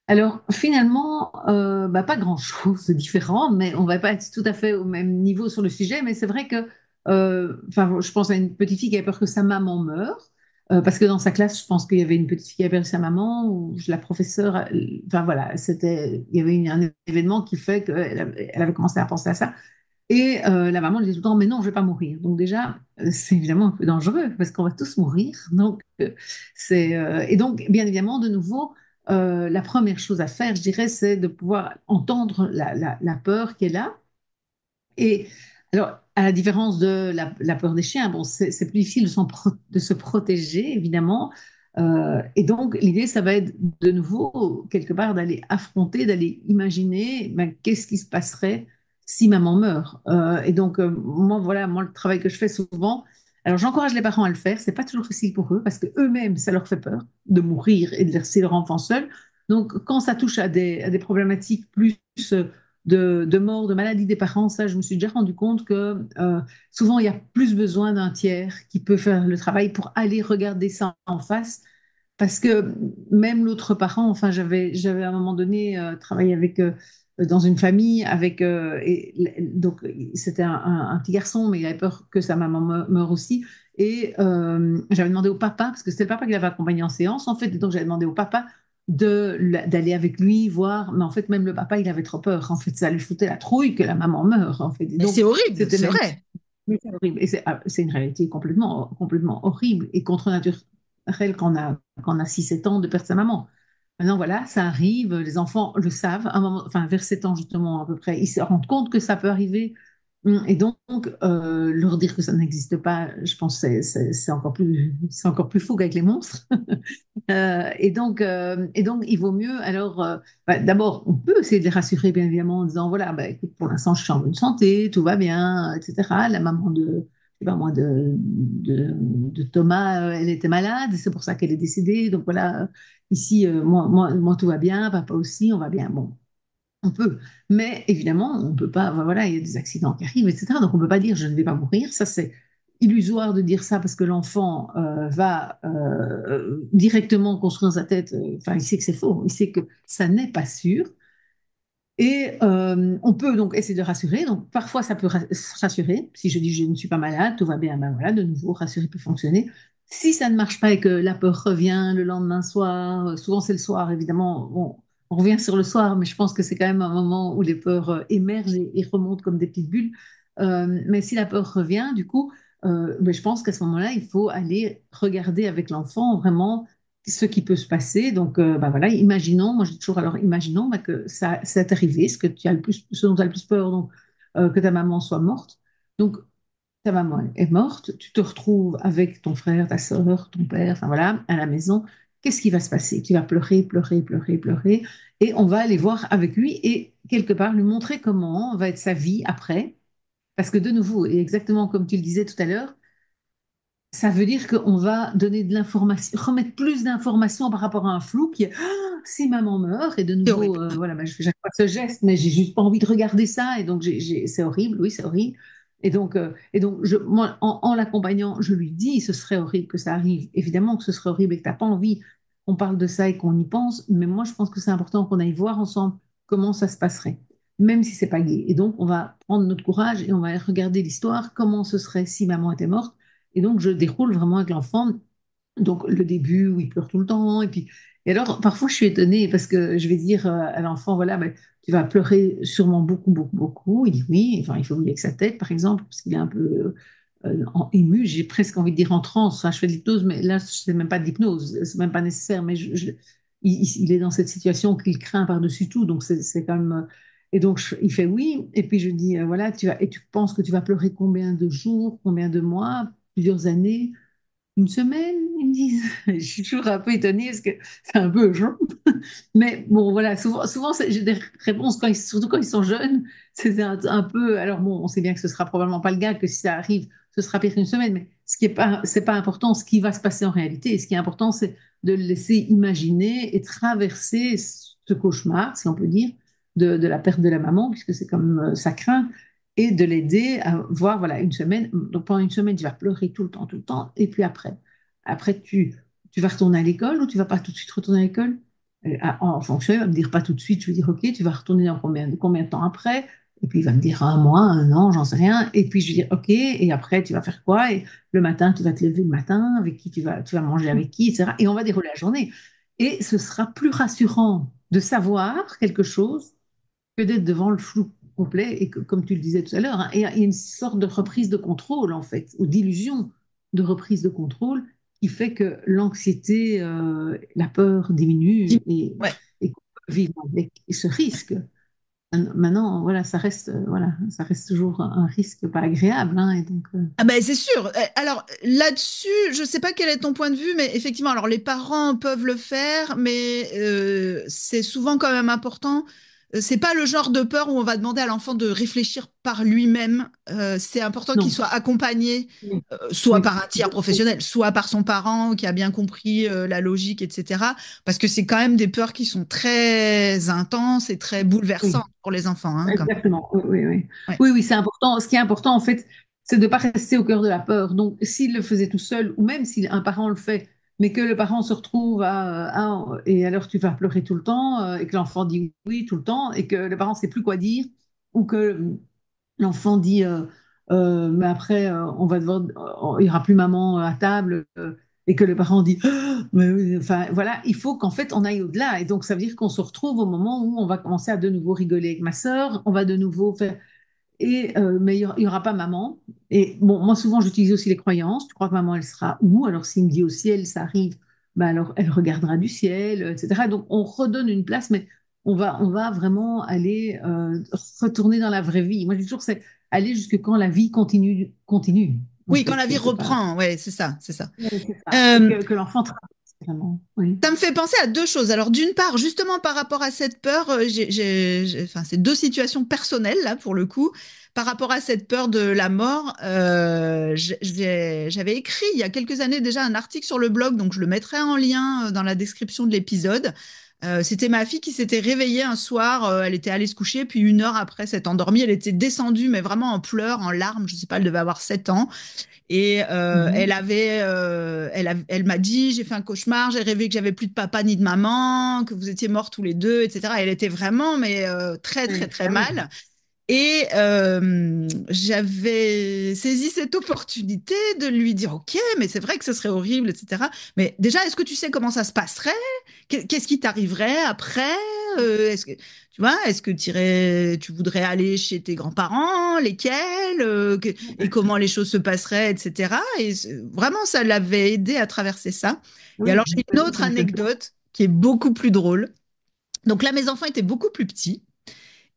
Alors finalement, bah, pas grand-chose de différent, mais on va pas être tout à fait au même niveau sur le sujet. Mais c'est vrai que, enfin, je pense à une petite fille qui avait peur que sa maman meure, parce que dans sa classe, je pense qu'il y avait une petite fille qui avait peur que sa maman, ou la professeure, enfin voilà, il y avait un événement qui fait elle avait commencé à penser à ça. Et la maman lui disait tout le temps, mais non, je vais pas mourir. Donc déjà, c'est évidemment un peu dangereux parce qu'on va tous mourir. Donc et donc bien évidemment, de nouveau, la première chose à faire, je dirais, c'est de pouvoir entendre la peur qui est là. Et alors, à la différence de la peur des chiens, bon, c'est plus difficile de se protéger, évidemment. Et donc, l'idée, ça va être de nouveau, quelque part, d'aller affronter, d'aller imaginer ben, qu'est-ce qui se passerait si maman meurt. Et donc, moi, voilà, moi, le travail que je fais souvent, alors j'encourage les parents à le faire, c'est pas toujours facile pour eux, parce que eux-mêmes, ça leur fait peur de mourir et de laisser leur enfant seul. Donc, quand ça touche à des problématiques plus de mort, de maladie des parents, ça, je me suis déjà rendu compte que souvent, il y a plus besoin d'un tiers qui peut faire le travail pour aller regarder ça en face. Parce que même l'autre parent, enfin, j'avais à un moment donné travaillé avec, dans une famille, avec, donc c'était un petit garçon, mais il avait peur que sa maman meure aussi. Et j'avais demandé au papa, parce que c'était le papa qui l'avait accompagné en séance, en fait, et donc j'avais demandé au papa d'aller avec lui voir, mais en fait même le papa il avait trop peur, en fait ça lui foutait la trouille que la maman meure en fait, et Mais donc c'est horrible, c'était c'est même vrai. oui, c'est horrible, et c'est une réalité complètement horrible et contre naturelle quand on a 6 7 ans de perdre sa maman. Maintenant voilà, ça arrive, les enfants le savent, à un moment, enfin vers 7 ans justement à peu près, ils se rendent compte que ça peut arriver. Et donc, leur dire que ça n'existe pas, je pense que c'est encore plus fou qu'avec les monstres. Et donc, il vaut mieux, alors, bah, d'abord, on peut essayer de les rassurer, bien évidemment, en disant, voilà, bah, écoute, pour l'instant, je suis en bonne santé, tout va bien, etc. La maman je sais pas moi, de Thomas, elle était malade, c'est pour ça qu'elle est décédée. Donc voilà, ici, moi, tout va bien, papa aussi, on va bien. Bon, on peut, mais évidemment, on peut pas. Voilà, il y a des accidents qui arrivent, etc. Donc on peut pas dire je ne vais pas mourir. Ça, c'est illusoire de dire ça parce que l'enfant va directement construire dans sa tête. Enfin, il sait que c'est faux. Il sait que ça n'est pas sûr. Et on peut donc essayer de rassurer. Donc parfois, ça peut rassurer. Si je dis je ne suis pas malade, tout va bien, ben voilà, de nouveau, rassurer peut fonctionner. Si ça ne marche pas et que la peur revient le lendemain soir, souvent c'est le soir, évidemment, on revient sur le soir, mais je pense que c'est quand même un moment où les peurs émergent et remontent comme des petites bulles. Mais si la peur revient, du coup, ben, je pense qu'à ce moment-là, il faut aller regarder avec l'enfant vraiment ce qui peut se passer. Donc, bah voilà, imaginons, moi je dis toujours, alors imaginons bah, que ça c'est arrivé, ce dont tu as le plus peur, donc, que ta maman soit morte. Donc, ta maman est morte, tu te retrouves avec ton frère, ta soeur, ton père, enfin voilà, à la maison. Qu'est-ce qui va se passer? Tu vas pleurer, pleurer, pleurer, pleurer, et on va aller voir avec lui et quelque part lui montrer comment va être sa vie après. Parce que de nouveau, et exactement comme tu le disais tout à l'heure, ça veut dire qu'on va donner de l'information, remettre plus d'informations par rapport à un flou qui est ah, si maman meurt, et de C'est nouveau, horrible. voilà, bah, je fais chaque fois ce geste, mais j'ai juste pas envie de regarder ça, et donc c'est horrible, oui, c'est horrible. Et donc moi, en l'accompagnant, je lui dis, ce serait horrible que ça arrive, évidemment que ce serait horrible et que tu n'as pas envie. on parle de ça et qu'on y pense, mais moi, je pense que c'est important qu'on aille voir ensemble comment ça se passerait, même si c'est pas gai. Et donc, on va prendre notre courage et on va aller regarder l'histoire, comment ce serait si maman était morte. Et donc, je déroule vraiment avec l'enfant. Donc, le début où il pleure tout le temps. Et alors, parfois, je suis étonnée parce que je vais dire à l'enfant, voilà, ben, tu vas pleurer sûrement beaucoup, beaucoup, beaucoup. Il dit oui. Enfin, il faut oui avec sa tête, par exemple, parce qu'il est un peu ému. J'ai presque envie de dire en transe. Enfin, je fais de l'hypnose, mais là, c'est même pas de l'hypnose. C'est même pas nécessaire. Mais il est dans cette situation qu'il craint par-dessus tout. Donc, c'est quand même. Et donc, il fait oui. Et puis, je dis, voilà, et tu penses que tu vas pleurer combien de jours, combien de mois, plusieurs années? Une semaine, ils me disent. Je suis toujours un peu étonnée parce que c'est un peu urgent. Mais bon, voilà, souvent j'ai des réponses, surtout quand ils sont jeunes, c'est un peu. Alors bon, on sait bien que ce sera probablement pas le cas, que si ça arrive, ce sera pire qu'une semaine, mais ce qui est pas, c'est pas important, ce qui va se passer en réalité. Et ce qui est important, c'est de le laisser imaginer et traverser ce cauchemar, si on peut dire, de la perte de la maman, puisque c'est comme sa crainte, et de l'aider à voir, voilà, une semaine. Donc pendant une semaine, tu vas pleurer tout le temps, et puis après tu vas retourner à l'école ou tu vas pas tout de suite retourner à l'école en fonction, il va me dire pas tout de suite, je vais dire, OK, tu vas retourner dans combien de temps après? Et puis il va me dire un mois, un an, j'en sais rien. Et puis je vais dire, OK, et après tu vas faire quoi? Et le matin, tu vas te lever le matin, avec qui tu vas manger avec qui, etc. Et on va dérouler la journée. Et ce sera plus rassurant de savoir quelque chose que d'être devant le flou complet. Et que, comme tu le disais tout à l'heure, hein, il y a une sorte de reprise de contrôle, en fait, ou d'illusion de reprise de contrôle qui fait que l'anxiété, la peur diminue Ouais. et qu'on peut vivre avec ce risque. Maintenant, voilà, voilà, ça reste toujours un risque pas agréable, hein, et donc, Ah ben c'est sûr. Alors là-dessus, je ne sais pas quel est ton point de vue, mais effectivement, alors les parents peuvent le faire, mais c'est souvent quand même important. C'est pas le genre de peur où on va demander à l'enfant de réfléchir par lui-même. C'est important qu'il non. soit accompagné, Oui, soit oui, par un tiers professionnel, soit par son parent qui a bien compris la logique, etc. Parce que c'est quand même des peurs qui sont très intenses et très bouleversantes oui. pour les enfants, hein, quand Exactement, oui, oui, oui. même. Ouais. Oui, oui, c'est important. Ce qui est important, en fait, c'est de ne pas rester au cœur de la peur. Donc, s'il le faisait tout seul, ou même si un parent le fait, mais que le parent se retrouve et alors tu vas pleurer tout le temps, et que l'enfant dit oui tout le temps, et que le parent ne sait plus quoi dire, ou que l'enfant dit, mais après, on va devoir, il n'y aura plus maman à table, et que le parent dit, ah, mais oui, enfin voilà, il faut qu'en fait on aille au-delà. Et donc ça veut dire qu'on se retrouve au moment où on va commencer à de nouveau rigoler avec ma sœur, on va de nouveau faire. Mais il y aura pas maman. Et bon, moi souvent j'utilise aussi les croyances. Tu crois que maman elle sera où? Alors s'il me dit au ciel, ça arrive, ben alors elle regardera du ciel, etc. Donc on redonne une place, mais on va vraiment aller retourner dans la vraie vie. Moi je dis toujours c'est aller jusque quand la vie continue en Oui, quand fait la vie quelque part. reprend, ouais, c'est ça, c'est ça. Ouais, c'est ça. Et Euh, que l'enfant traverse vraiment. Oui. Ça me fait penser à deux choses. Alors, d'une part, justement par rapport à cette peur, enfin, c'est deux situations personnelles, là, pour le coup. Par rapport à cette peur de la mort, j'avais écrit il y a quelques années déjà un article sur le blog, donc je le mettrai en lien dans la description de l'épisode. C'était ma fille qui s'était réveillée un soir, elle était allée se coucher, puis une heure après s'être endormie, elle était descendue, mais vraiment en pleurs, en larmes, je sais pas, elle devait avoir 7 ans. Et Mhm. elle m'a dit, j'ai fait un cauchemar, j'ai rêvé que j'avais plus de papa ni de maman, que vous étiez morts tous les deux, etc. Elle était vraiment, mais très, très, Oui. très Ah oui. mal. Et j'avais saisi cette opportunité de lui dire, OK, mais c'est vrai que ce serait horrible, etc. Mais déjà, est-ce que tu sais comment ça se passerait? Qu'est-ce qui t'arriverait après? Est-ce que, tu vois, est-ce que tu voudrais aller chez tes grands-parents? Lesquels? Et comment les choses se passeraient, etc. Et vraiment, ça l'avait aidé à traverser ça. Et Oui, alors, j'ai une autre ça m'étonne pas. anecdote qui est beaucoup plus drôle. Donc là, mes enfants étaient beaucoup plus petits.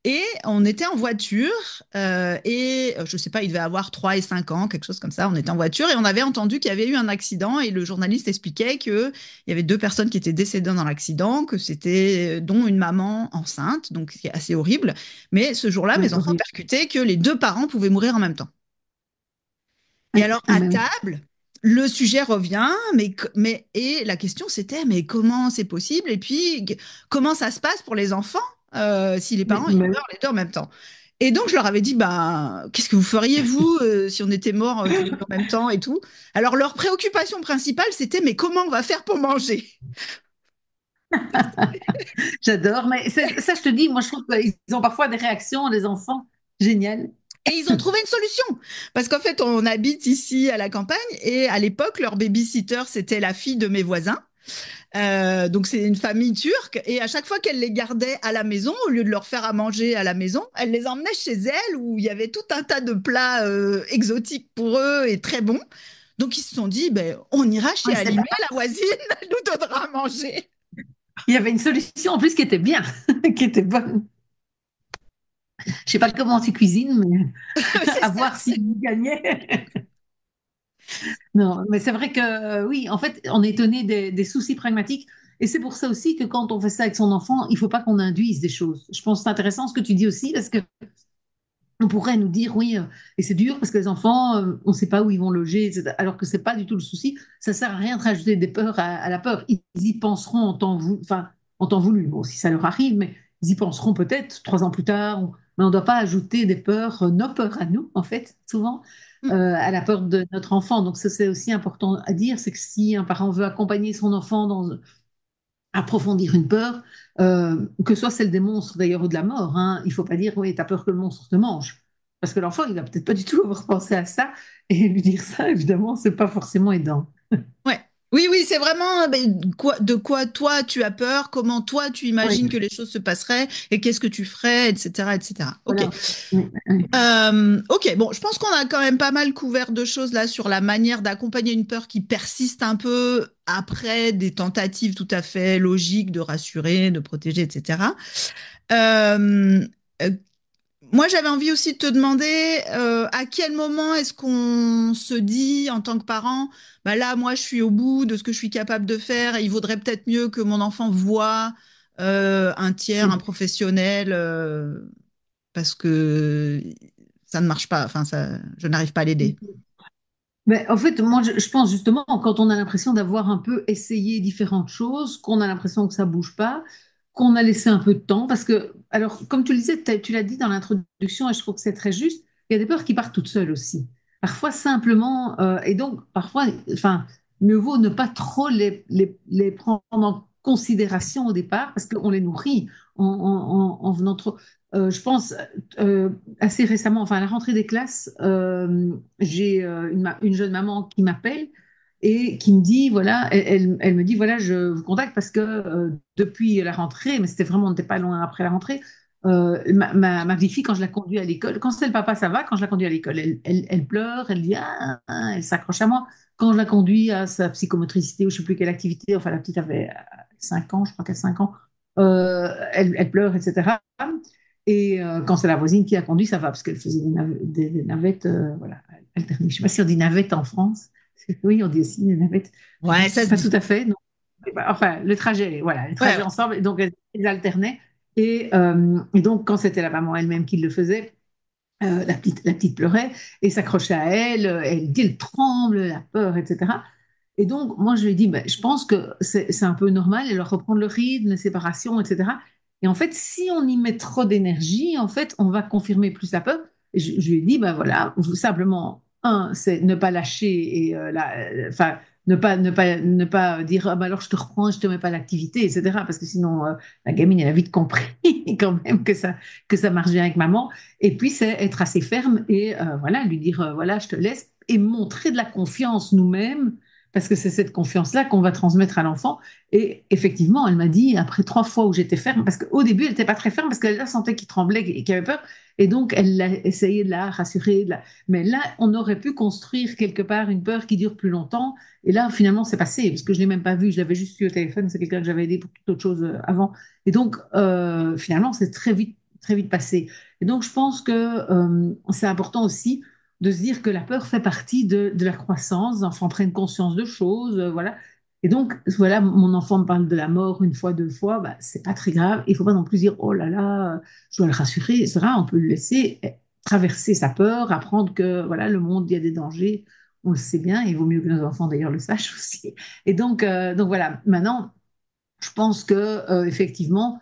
Et on était en voiture, je sais pas, il devait avoir 3 et 5 ans, quelque chose comme ça. On était en voiture et on avait entendu qu'il y avait eu un accident et le journaliste expliquait qu'il y avait deux personnes qui étaient décédées dans l'accident, que c'était dont une maman enceinte, donc c'est assez horrible. Mais ce jour-là, mes Oui, enfants horrible. percutaient que les deux parents pouvaient mourir en même temps. Et Oui, alors, ah, à mais oui. table, le sujet revient, et la question c'était, mais comment c'est possible? Et puis, comment ça se passe pour les enfants si les Oui, parents ils mais meurent les deux en même temps? Et donc, je leur avais dit, ben, qu'est-ce que vous feriez, vous, si on était morts tous les deux en même temps et tout? Alors, leur préoccupation principale, c'était, mais comment on va faire pour manger? J'adore, mais ça, je te dis, moi, je trouve qu'ils ont parfois des réactions, les enfants, géniales. Et ils ont trouvé une solution. Parce qu'en fait, on habite ici à la campagne et à l'époque, leur babysitter, c'était la fille de mes voisins. Donc c'est une famille turque et à chaque fois qu'elle les gardait à la maison, au lieu de leur faire à manger à la maison, elle les emmenait chez elle où il y avait tout un tas de plats exotiques pour eux et très bons. Donc ils se sont dit, ben, on ira chez Ouais, c'est Alimé, pas- la voisine, elle nous donnera à manger. Il y avait une solution en plus qui était bien, qui était bonne. Je sais pas comment tu cuisines, mais C'est à ça. voir si vous gagnez. Non, mais c'est vrai que oui, en fait, on est étonné des soucis pragmatiques. Et c'est pour ça aussi que quand on fait ça avec son enfant, il faut pas qu'on induise des choses. Je pense que c'est intéressant ce que tu dis aussi, parce que on pourrait nous dire, oui, et c'est dur parce que les enfants, on ne sait pas où ils vont loger, etc. Alors que c'est pas du tout le souci. Ça sert à rien de rajouter des peurs à la peur. Ils y penseront enfin, en temps voulu. Bon, si ça leur arrive, mais ils y penseront peut-être 3 ans plus tard. Mais on ne doit pas ajouter des peurs, nos peurs à nous, en fait, souvent, à la peur de notre enfant. Donc ça, c'est aussi important à dire, c'est que si un parent veut accompagner son enfant dans approfondir une peur, que ce soit celle des monstres d'ailleurs ou de la mort. Hein. Il ne faut pas dire, oui, tu as peur que le monstre te mange. Parce que l'enfant, il va peut-être pas du tout avoir pensé à ça. Et lui dire ça, évidemment, c'est pas forcément aidant. Ouais. Oui, oui, c'est vraiment de quoi toi tu as peur, comment toi tu Oui, imagines que les choses se passeraient et qu'est-ce que tu ferais, etc., etc. Ok. voilà. Oui, oui. Ok, bon, je pense qu'on a quand même pas mal couvert de choses là sur la manière d'accompagner une peur qui persiste un peu après des tentatives tout à fait logiques de rassurer, de protéger, etc. Euh, euh, Moi, j'avais envie aussi de te demander à quel moment est-ce qu'on se dit en tant que parent, bah là, moi, je suis au bout de ce que je suis capable de faire et il vaudrait peut-être mieux que mon enfant voie un tiers, un professionnel, parce que ça ne marche pas. Enfin, ça, je n'arrive pas à l'aider. Mais en fait, moi, je pense justement, quand on a l'impression d'avoir un peu essayé différentes choses, qu'on a l'impression que ça bouge pas, qu'on a laissé un peu de temps, parce que, alors, comme tu le disais, tu l'as dit dans l'introduction, et je trouve que c'est très juste, il y a des peurs qui partent toutes seules aussi. Parfois, simplement, et donc, parfois, enfin, mieux vaut ne pas trop les prendre en considération au départ, parce qu'on les nourrit en venant trop. Je pense euh, assez récemment, enfin à la rentrée des classes, j'ai une jeune maman qui m'appelle et qui me dit, voilà, elle me dit, voilà, je vous contacte parce que depuis la rentrée, mais c'était vraiment, on n'était pas loin après la rentrée, ma petite fille, quand je la conduis à l'école, quand c'est le papa, ça va, quand je la conduis à l'école, elle pleure, elle dit, ah, ah, elle s'accroche à moi. Quand je la conduis à sa psychomotricité ou je ne sais plus quelle activité, enfin la petite avait 5 ans, je crois qu'elle a 5 ans, elle pleure, etc. Et quand c'est la voisine qui a conduit, ça va, parce qu'elle faisait des navettes, voilà, alternées. Je ne sais pas si on dit navette en France. Oui, on dit aussi des navettes. Ouais, ça se Pas tout dit. à fait, non. Enfin, le trajet, voilà, les Ouais, trajets ouais. ensemble, et donc elles alternaient. Et donc, quand c'était la maman elle-même qui le faisait, la petite pleurait et s'accrochait à elle, elle dit, elle tremble, la peur, etc. Et donc, moi, je lui ai dit, ben, je pense que c'est un peu normal, et leur reprendre le rythme, les séparations, etc. Et en fait, si on y met trop d'énergie, en fait, on va confirmer plus la peur. Et je lui ai dit, ben voilà, simplement, un, c'est ne pas lâcher et enfin, ne pas dire, ah, ben alors je te reprends, je te mets pas l'activité, etc. Parce que sinon, la gamine, elle a vite compris quand même que ça marche bien avec maman. Et puis, c'est être assez ferme et voilà, lui dire, voilà, je te laisse et montrer de la confiance nous-mêmes parce que c'est cette confiance-là qu'on va transmettre à l'enfant. Et effectivement, elle m'a dit, après 3 fois où j'étais ferme, parce qu'au début, elle n'était pas très ferme, parce qu'elle la sentait qu'il tremblait et qu'il avait peur, et donc elle a essayé de la rassurer. Mais là, on aurait pu construire quelque part une peur qui dure plus longtemps, et là, finalement, c'est passé, parce que je ne l'ai même pas vu, je l'avais juste eu au téléphone, c'est quelqu'un que j'avais aidé pour toute autre chose avant. Et donc, finalement, c'est très vite passé. Et donc, je pense que c'est important aussi de se dire que la peur fait partie de la croissance. Les enfants prennent conscience de choses, voilà. Et donc, voilà, mon enfant me parle de la mort une fois, 2 fois, bah, c'est pas très grave. Il faut pas non plus dire, oh là là, je dois le rassurer, etc. On peut le laisser traverser sa peur, apprendre que, voilà, le monde, il y a des dangers. On le sait bien, et il vaut mieux que nos enfants d'ailleurs le sachent aussi. Et donc voilà, maintenant, je pense que effectivement,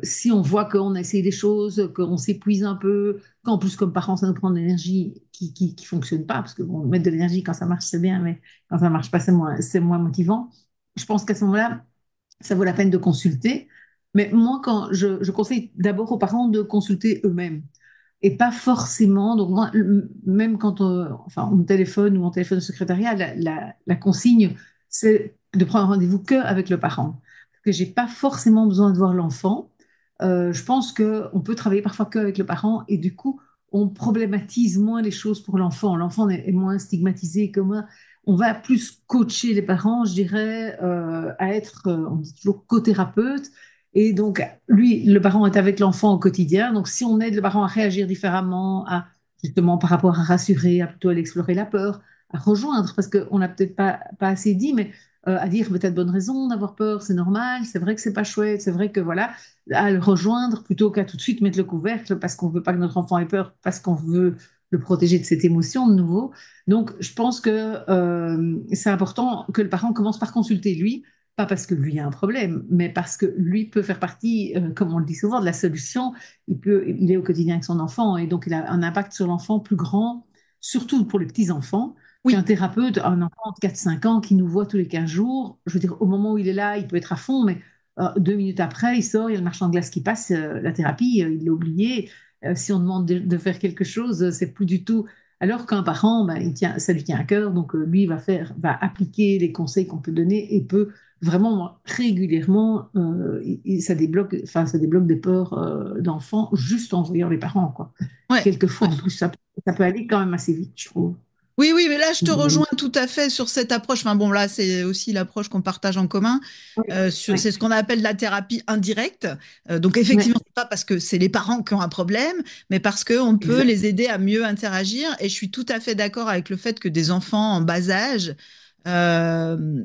si on voit qu'on a essayé des choses, qu'on s'épuise un peu, qu'en plus comme parents ça nous prend de l'énergie qui fonctionne pas, parce que bon, mettre de l'énergie quand ça marche c'est bien, mais quand ça marche pas c'est moins motivant. Je pense qu'à ce moment-là, ça vaut la peine de consulter. Mais moi, je conseille d'abord aux parents de consulter eux-mêmes et pas forcément. Donc, moi, même quand enfin, on téléphone ou on téléphone au secrétariat, la consigne, c'est de prendre un rendez-vous que avec le parent. Parce que j'ai pas forcément besoin de voir l'enfant. Je pense qu'on peut travailler parfois que avec le parent et du coup, on problématise moins les choses pour l'enfant. L'enfant est moins stigmatisé que moi. On va plus coacher les parents, je dirais, à être, on dit toujours co-thérapeute. Et donc, lui, le parent est avec l'enfant au quotidien. Donc, si on aide le parent à réagir différemment, à justement par rapport à rassurer, à plutôt à explorer la peur, à rejoindre, parce qu'on n'a peut-être pas assez dit, mais à dire peut-être bonne raison d'avoir peur, c'est normal, c'est vrai que c'est pas chouette, c'est vrai que voilà, à le rejoindre plutôt qu'à tout de suite mettre le couvercle parce qu'on veut pas que notre enfant ait peur, parce qu'on veut le protéger de cette émotion de nouveau. Donc, je pense que c'est important que le parent commence par consulter lui, pas parce que lui a un problème, mais parce que lui peut faire partie, comme on le dit souvent, de la solution. Il est au quotidien avec son enfant et donc il a un impact sur l'enfant plus grand, surtout pour les petits enfants, qu'un Oui, thérapeute, un enfant de 4 5 ans qui nous voit tous les 15 jours. Je veux dire, au moment où il est là, il peut être à fond, mais 2 minutes après, il sort, il y a le marchand de glace qui passe, la thérapie, il l'a oublié. Si on demande de faire quelque chose, c'est plus du tout. Alors qu'un parent, ben, ça lui tient à cœur, donc lui va appliquer les conseils qu'on peut donner et peut vraiment régulièrement, enfin, ça débloque des peurs d'enfants juste en voyant les parents, quoi. ouais. Quelquefois, en plus, ça peut aller quand même assez vite, je trouve. Oui, oui, mais là, je te Oui, rejoins tout à fait sur cette approche. Enfin bon, là, c'est aussi l'approche qu'on partage en commun. oui, C'est ce qu'on appelle la thérapie indirecte. Donc oui, effectivement, c'est pas parce que c'est les parents qui ont un problème, mais parce qu'on peut exact. les aider à mieux interagir. Et je suis tout à fait d'accord avec le fait que des enfants en bas âge, euh,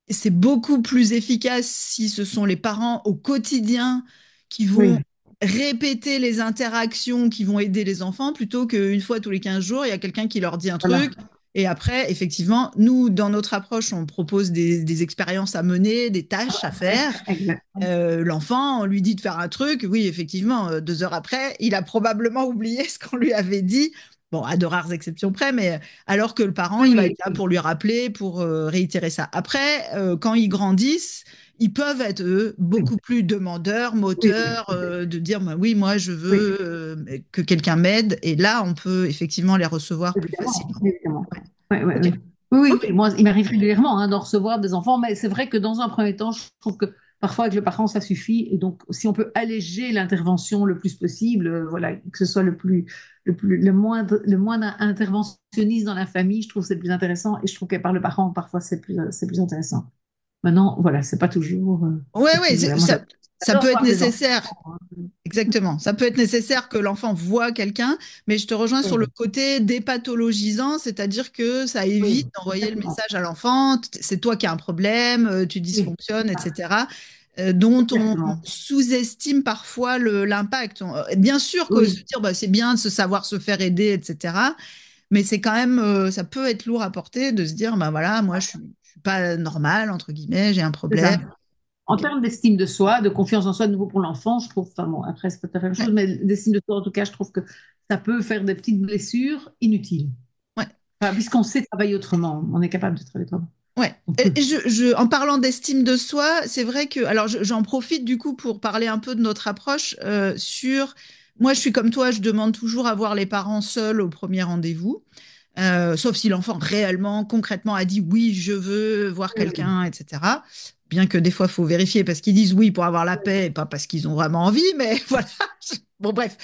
c'est beaucoup plus efficace si ce sont les parents au quotidien qui vont Oui, répéter les interactions qui vont aider les enfants plutôt qu'une fois tous les 15 jours, il y a quelqu'un qui leur dit un voilà. truc. Et après, effectivement, nous, dans notre approche, on propose des expériences à mener, des tâches à faire. Exact. L'enfant, on lui dit de faire un truc. Oui, effectivement, 2 heures après, il a probablement oublié ce qu'on lui avait dit. Bon, à de rares exceptions près, mais alors que le parent, il va Oui, être là pour lui rappeler, pour réitérer ça. Après, quand ils grandissent, ils peuvent être, eux, oui, beaucoup plus demandeurs, oui, moteurs, de dire, bah, oui, moi, je oui, veux que quelqu'un m'aide. Et là, on peut effectivement les recevoir plus évidemment, facilement. évidemment. Ouais. Oui, oui, OK. oui. Oui, oui, OK. oui. Moi, il m'arrive régulièrement d'en recevoir des enfants, mais c'est vrai que dans un premier temps, je trouve que parfois avec le parent, ça suffit. Et donc, si on peut alléger l'intervention le plus possible, voilà, que ce soit le moins interventionniste dans la famille, je trouve que c'est plus intéressant. Et je trouve que par le parent, parfois, c'est plus intéressant. Maintenant, voilà, c'est pas toujours. Ouais, Et ouais, puis, voilà, moi, ça j'adore peut être voir des enfants. nécessaire. Exactement. Ça peut être nécessaire que l'enfant voit quelqu'un, mais je te rejoins sur le Oui, côté dépathologisant, c'est-à-dire que ça évite oui, d'envoyer le exactement. message à l'enfant, c'est toi qui as un problème, tu Oui, dysfonctionnes, etc., dont on exactement. sous-estime parfois l'impact. Bien sûr que se Oui, dire, bah, c'est bien de se savoir se faire aider, etc., mais c'est quand même, ça peut être lourd à porter de se dire, bah voilà, moi je suis pas normal, entre guillemets, j'ai un c'est problème. ça. En Ok. termes d'estime de soi, de confiance en soi, de nouveau pour l'enfant, je trouve, enfin bon, après, c'est pas tout à fait la même Ouais, chose, mais d'estime de soi, en tout cas, je trouve que ça peut faire des petites blessures inutiles. ouais. Enfin, puisqu'on sait travailler autrement, on est capable de travailler autrement. Ouais. On peut. Et en parlant d'estime de soi, c'est vrai que, alors j'en profite du coup pour parler un peu de notre approche sur, moi je suis comme toi, je demande toujours à voir les parents seuls au premier rendez-vous, sauf si l'enfant réellement, concrètement a dit oui, je veux voir Oui, quelqu'un, etc. Bien que des fois, il faut vérifier parce qu'ils disent oui pour avoir la paix et pas parce qu'ils ont vraiment envie, mais voilà. Bon, bref.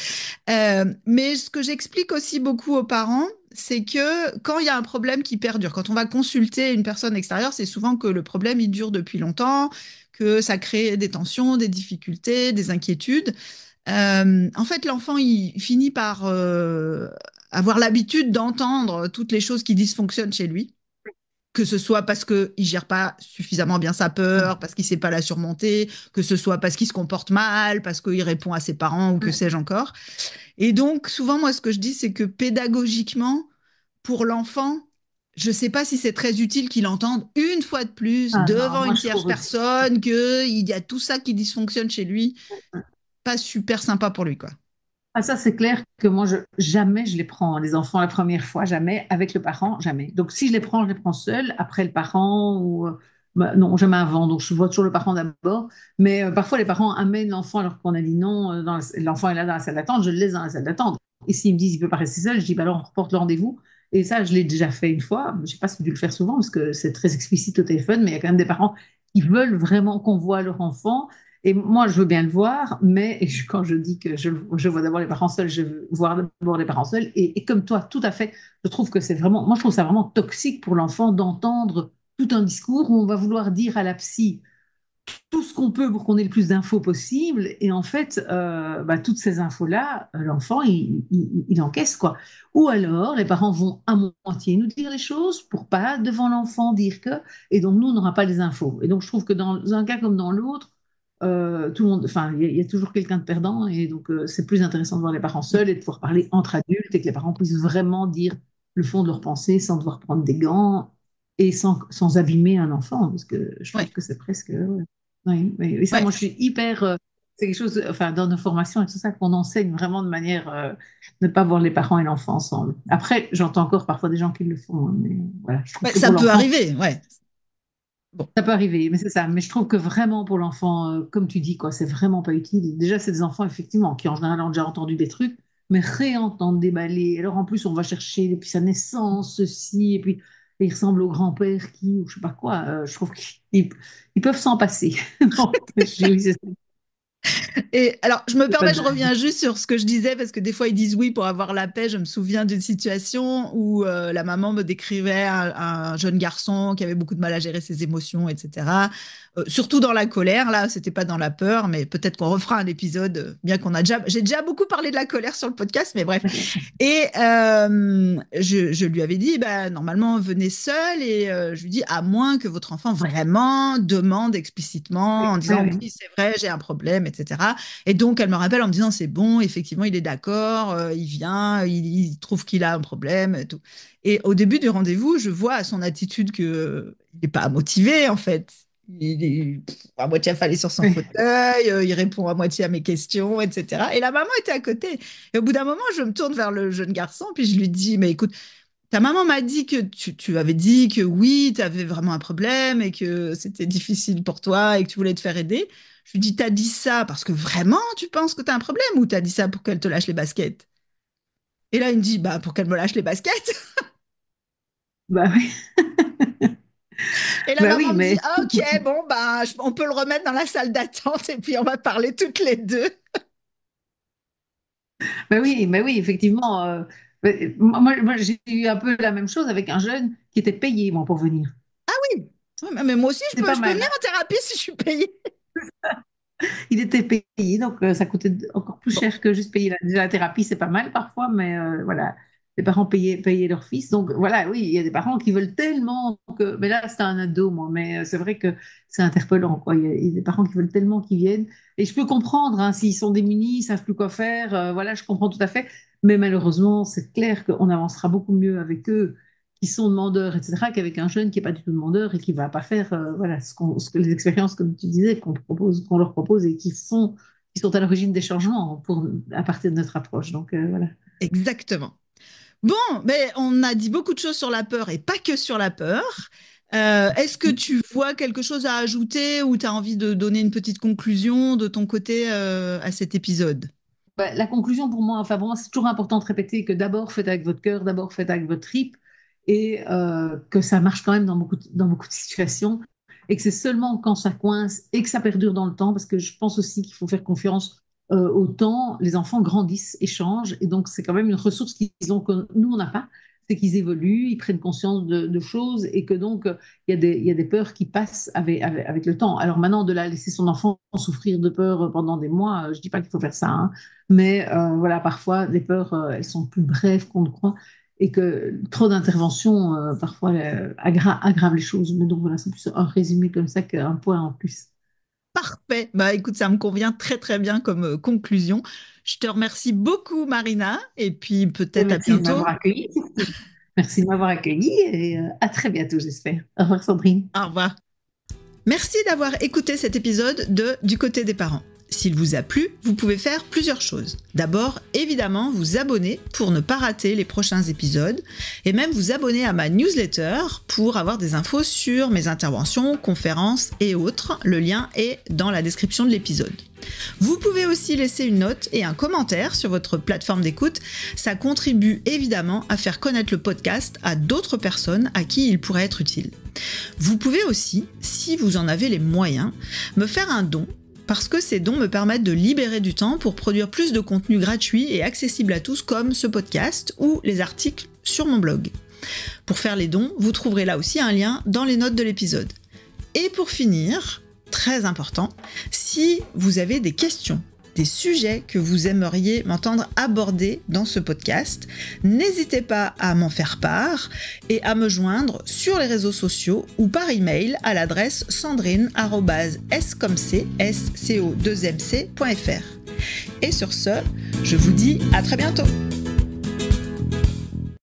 Mais ce que j'explique aussi beaucoup aux parents, c'est que quand il y a un problème qui perdure, quand on va consulter une personne extérieure, c'est souvent que le problème, il dure depuis longtemps, que ça crée des tensions, des difficultés, des inquiétudes. En fait, l'enfant, il finit par avoir l'habitude d'entendre toutes les choses qui dysfonctionnent chez lui, que ce soit parce qu'il ne gère pas suffisamment bien sa peur, parce qu'il ne sait pas la surmonter, que ce soit parce qu'il se comporte mal, parce qu'il répond à ses parents ou que sais-je encore. Et donc, souvent, moi, ce que je dis, c'est que pédagogiquement, pour l'enfant, je ne sais pas si c'est très utile qu'il entende une fois de plus, ah non, devant moi une je tierce trouve aussi. personne, qu'il y a tout ça qui dysfonctionne chez lui. Pas super sympa pour lui, quoi. Ah, ça, c'est clair que moi, jamais je les prends, les enfants, la première fois, jamais, avec le parent, jamais. Donc, si je les prends seul, après le parent, ou Bah, non, jamais avant, donc je vois toujours le parent d'abord. Mais parfois, les parents amènent l'enfant alors qu'on a dit non, l'enfant est là dans la salle d'attente, je le laisse dans la salle d'attente. Et s'ils me disent il peut pas rester seul, je dis bah alors on reporte le rendez-vous. Et ça, je l'ai déjà fait une fois. Je sais pas si j'ai dû le faire souvent parce que c'est très explicite au téléphone, mais il y a quand même des parents qui veulent vraiment qu'on voit leur enfant. Et moi, je veux bien le voir, mais quand je dis que je vois d'abord les parents seuls, je veux voir d'abord les parents seuls. Et comme toi, tout à fait, je trouve que c'est vraiment, moi, je trouve ça vraiment toxique pour l'enfant d'entendre tout un discours où on va vouloir dire à la psy tout ce qu'on peut pour qu'on ait le plus d'infos possible. Et en fait, bah, toutes ces infos-là, l'enfant, il encaisse, quoi. Ou alors, les parents vont à moitié nous dire les choses pour pas, devant l'enfant, dire que. Et donc, nous, on n'aura pas les infos. Et donc, je trouve que dans un cas comme dans l'autre, tout le monde, enfin, il y a toujours quelqu'un de perdant. Et donc, c'est plus intéressant de voir les parents seuls et de pouvoir parler entre adultes et que les parents puissent vraiment dire le fond de leur pensée sans devoir prendre des gants et sans abîmer un enfant. Parce que je trouve Ouais, que c'est presque. Ouais. Oui, oui, oui, ça, ouais. moi, je suis hyper. C'est quelque chose, enfin, dans nos formations et tout ça, qu'on enseigne vraiment de manière ne pas voir les parents et l'enfant ensemble. Après, j'entends encore parfois des gens qui le font, hein, mais voilà, je trouve Ouais, que ça pour peut l'enfant, arriver, ouais. Bon. ça peut arriver, mais c'est ça. Mais je trouve que vraiment pour l'enfant, comme tu dis, quoi, c'est vraiment pas utile. Déjà, c'est des enfants, effectivement, qui en général ont déjà entendu des trucs, mais réentendre déballer. Alors en plus, on va chercher depuis sa naissance, ceci, et puis il ressemble au grand-père qui, ou je sais pas quoi. Je trouve qu'ils peuvent s'en passer. Non, je dis oui, c'est ça. Et alors, je me C'est pas permets, je de- reviens juste sur ce que je disais, parce que des fois, ils disent oui pour avoir la paix. Je me souviens d'une situation où la maman me décrivait un jeune garçon qui avait beaucoup de mal à gérer ses émotions, etc. Surtout dans la colère, là, c'était pas dans la peur, mais peut-être qu'on refera un épisode, bien qu'on a déjà, j'ai déjà beaucoup parlé de la colère sur le podcast, mais bref. Et je lui avais dit, bah, normalement, venez seul. Et je lui dis, à moins que votre enfant vraiment demande explicitement en Oui, disant, oui. oui, c'est vrai, j'ai un problème, etc. Et donc, elle me rappelle en me disant, c'est bon, effectivement, il est d'accord, il vient, il trouve qu'il a un problème, et tout. Et au début du rendez-vous, je vois à son attitude que il n'est pas motivé, en fait. Il est à moitié affalé sur son Oui. fauteuil, il répond à moitié à mes questions, etc. Et la maman était à côté. Et au bout d'un moment, je me tourne vers le jeune garçon, puis je lui dis, mais écoute, ta maman m'a dit que tu avais dit que oui, tu avais vraiment un problème et que c'était difficile pour toi et que tu voulais te faire aider. Je lui dis, t'as dit ça parce que vraiment tu penses que tu as un problème ou t'as dit ça pour qu'elle te lâche les baskets? Et là, il me dit, bah, pour qu'elle me lâche les baskets. Bah oui. Et la Bah maman oui, me dit, mais ah, ok, bon, bah, on peut le remettre dans la salle d'attente et puis on va parler toutes les deux. bah oui, effectivement. Moi, j'ai eu un peu la même chose avec un jeune qui était payé, moi, pour venir. Oui, ouais, mais moi aussi, C'est pas je peux mal, venir hein. en thérapie si je suis payée. Il était payé, donc ça coûtait encore plus Bon, cher que juste payer déjà la thérapie, c'est pas mal parfois, mais voilà, les parents payaient leur fils. Donc voilà, oui, il y a des parents qui veulent tellement que. Mais là, c'est un ado, moi, mais c'est vrai que c'est interpellant, quoi. Il y a des parents qui veulent tellement qu'ils viennent. Et je peux comprendre, hein, s'ils sont démunis, ils savent plus quoi faire, voilà, je comprends tout à fait. Mais malheureusement, c'est clair qu'on avancera beaucoup mieux avec eux qui sont demandeurs, etc., qu'avec un jeune qui n'est pas du tout demandeur et qui ne va pas faire voilà, ce que les expériences, comme tu disais, qu'on leur propose et qui sont à l'origine des changements à partir de notre approche. Donc voilà. exactement. Bon, mais on a dit beaucoup de choses sur la peur et pas que sur la peur. Est-ce que tu vois quelque chose à ajouter ou tu as envie de donner une petite conclusion de ton côté à cet épisode? Bah, la conclusion pour moi, enfin pour moi, c'est toujours important de répéter que d'abord faites avec votre cœur, d'abord faites avec votre trip et que ça marche quand même dans beaucoup de situations et que c'est seulement quand ça coince et que ça perdure dans le temps, parce que je pense aussi qu'il faut faire confiance au temps. Les enfants grandissent et changent et donc c'est quand même une ressource qu'ils ont que nous, on n'a pas. C'est qu'ils évoluent, ils prennent conscience de choses et que donc il y a des peurs qui passent avec le temps. Alors maintenant, de la laisser son enfant souffrir de peur pendant des mois, je dis pas qu'il faut faire ça, hein, mais voilà, parfois, les peurs, elles sont plus brèves qu'on ne croit et que trop d'interventions, parfois, aggravent les choses. Mais donc voilà, c'est plus un résumé comme ça qu'un point en plus. Parfait. Bah écoute, ça me convient très très bien comme conclusion. Je te remercie beaucoup, Marina, et puis peut-être à Merci de bientôt. m'avoir accueilli, surtout. Merci de m'avoir accueilli et à très bientôt, j'espère. Au revoir, Sandrine. Au revoir. Merci d'avoir écouté cet épisode de Du côté des parents. S'il vous a plu, vous pouvez faire plusieurs choses. D'abord, évidemment, vous abonner pour ne pas rater les prochains épisodes et même vous abonner à ma newsletter pour avoir des infos sur mes interventions, conférences et autres. Le lien est dans la description de l'épisode. Vous pouvez aussi laisser une note et un commentaire sur votre plateforme d'écoute. Ça contribue évidemment à faire connaître le podcast à d'autres personnes à qui il pourrait être utile. Vous pouvez aussi, si vous en avez les moyens, me faire un don, parce que ces dons me permettent de libérer du temps pour produire plus de contenu gratuit et accessible à tous comme ce podcast ou les articles sur mon blog. Pour faire les dons, vous trouverez là aussi un lien dans les notes de l'épisode. Et pour finir, très important, si vous avez des questions, des sujets que vous aimeriez m'entendre aborder dans ce podcast, n'hésitez pas à m'en faire part et à me joindre sur les réseaux sociaux ou par email à l'adresse sandrine@s-co2mc.fr. Et sur ce, je vous dis à très bientôt.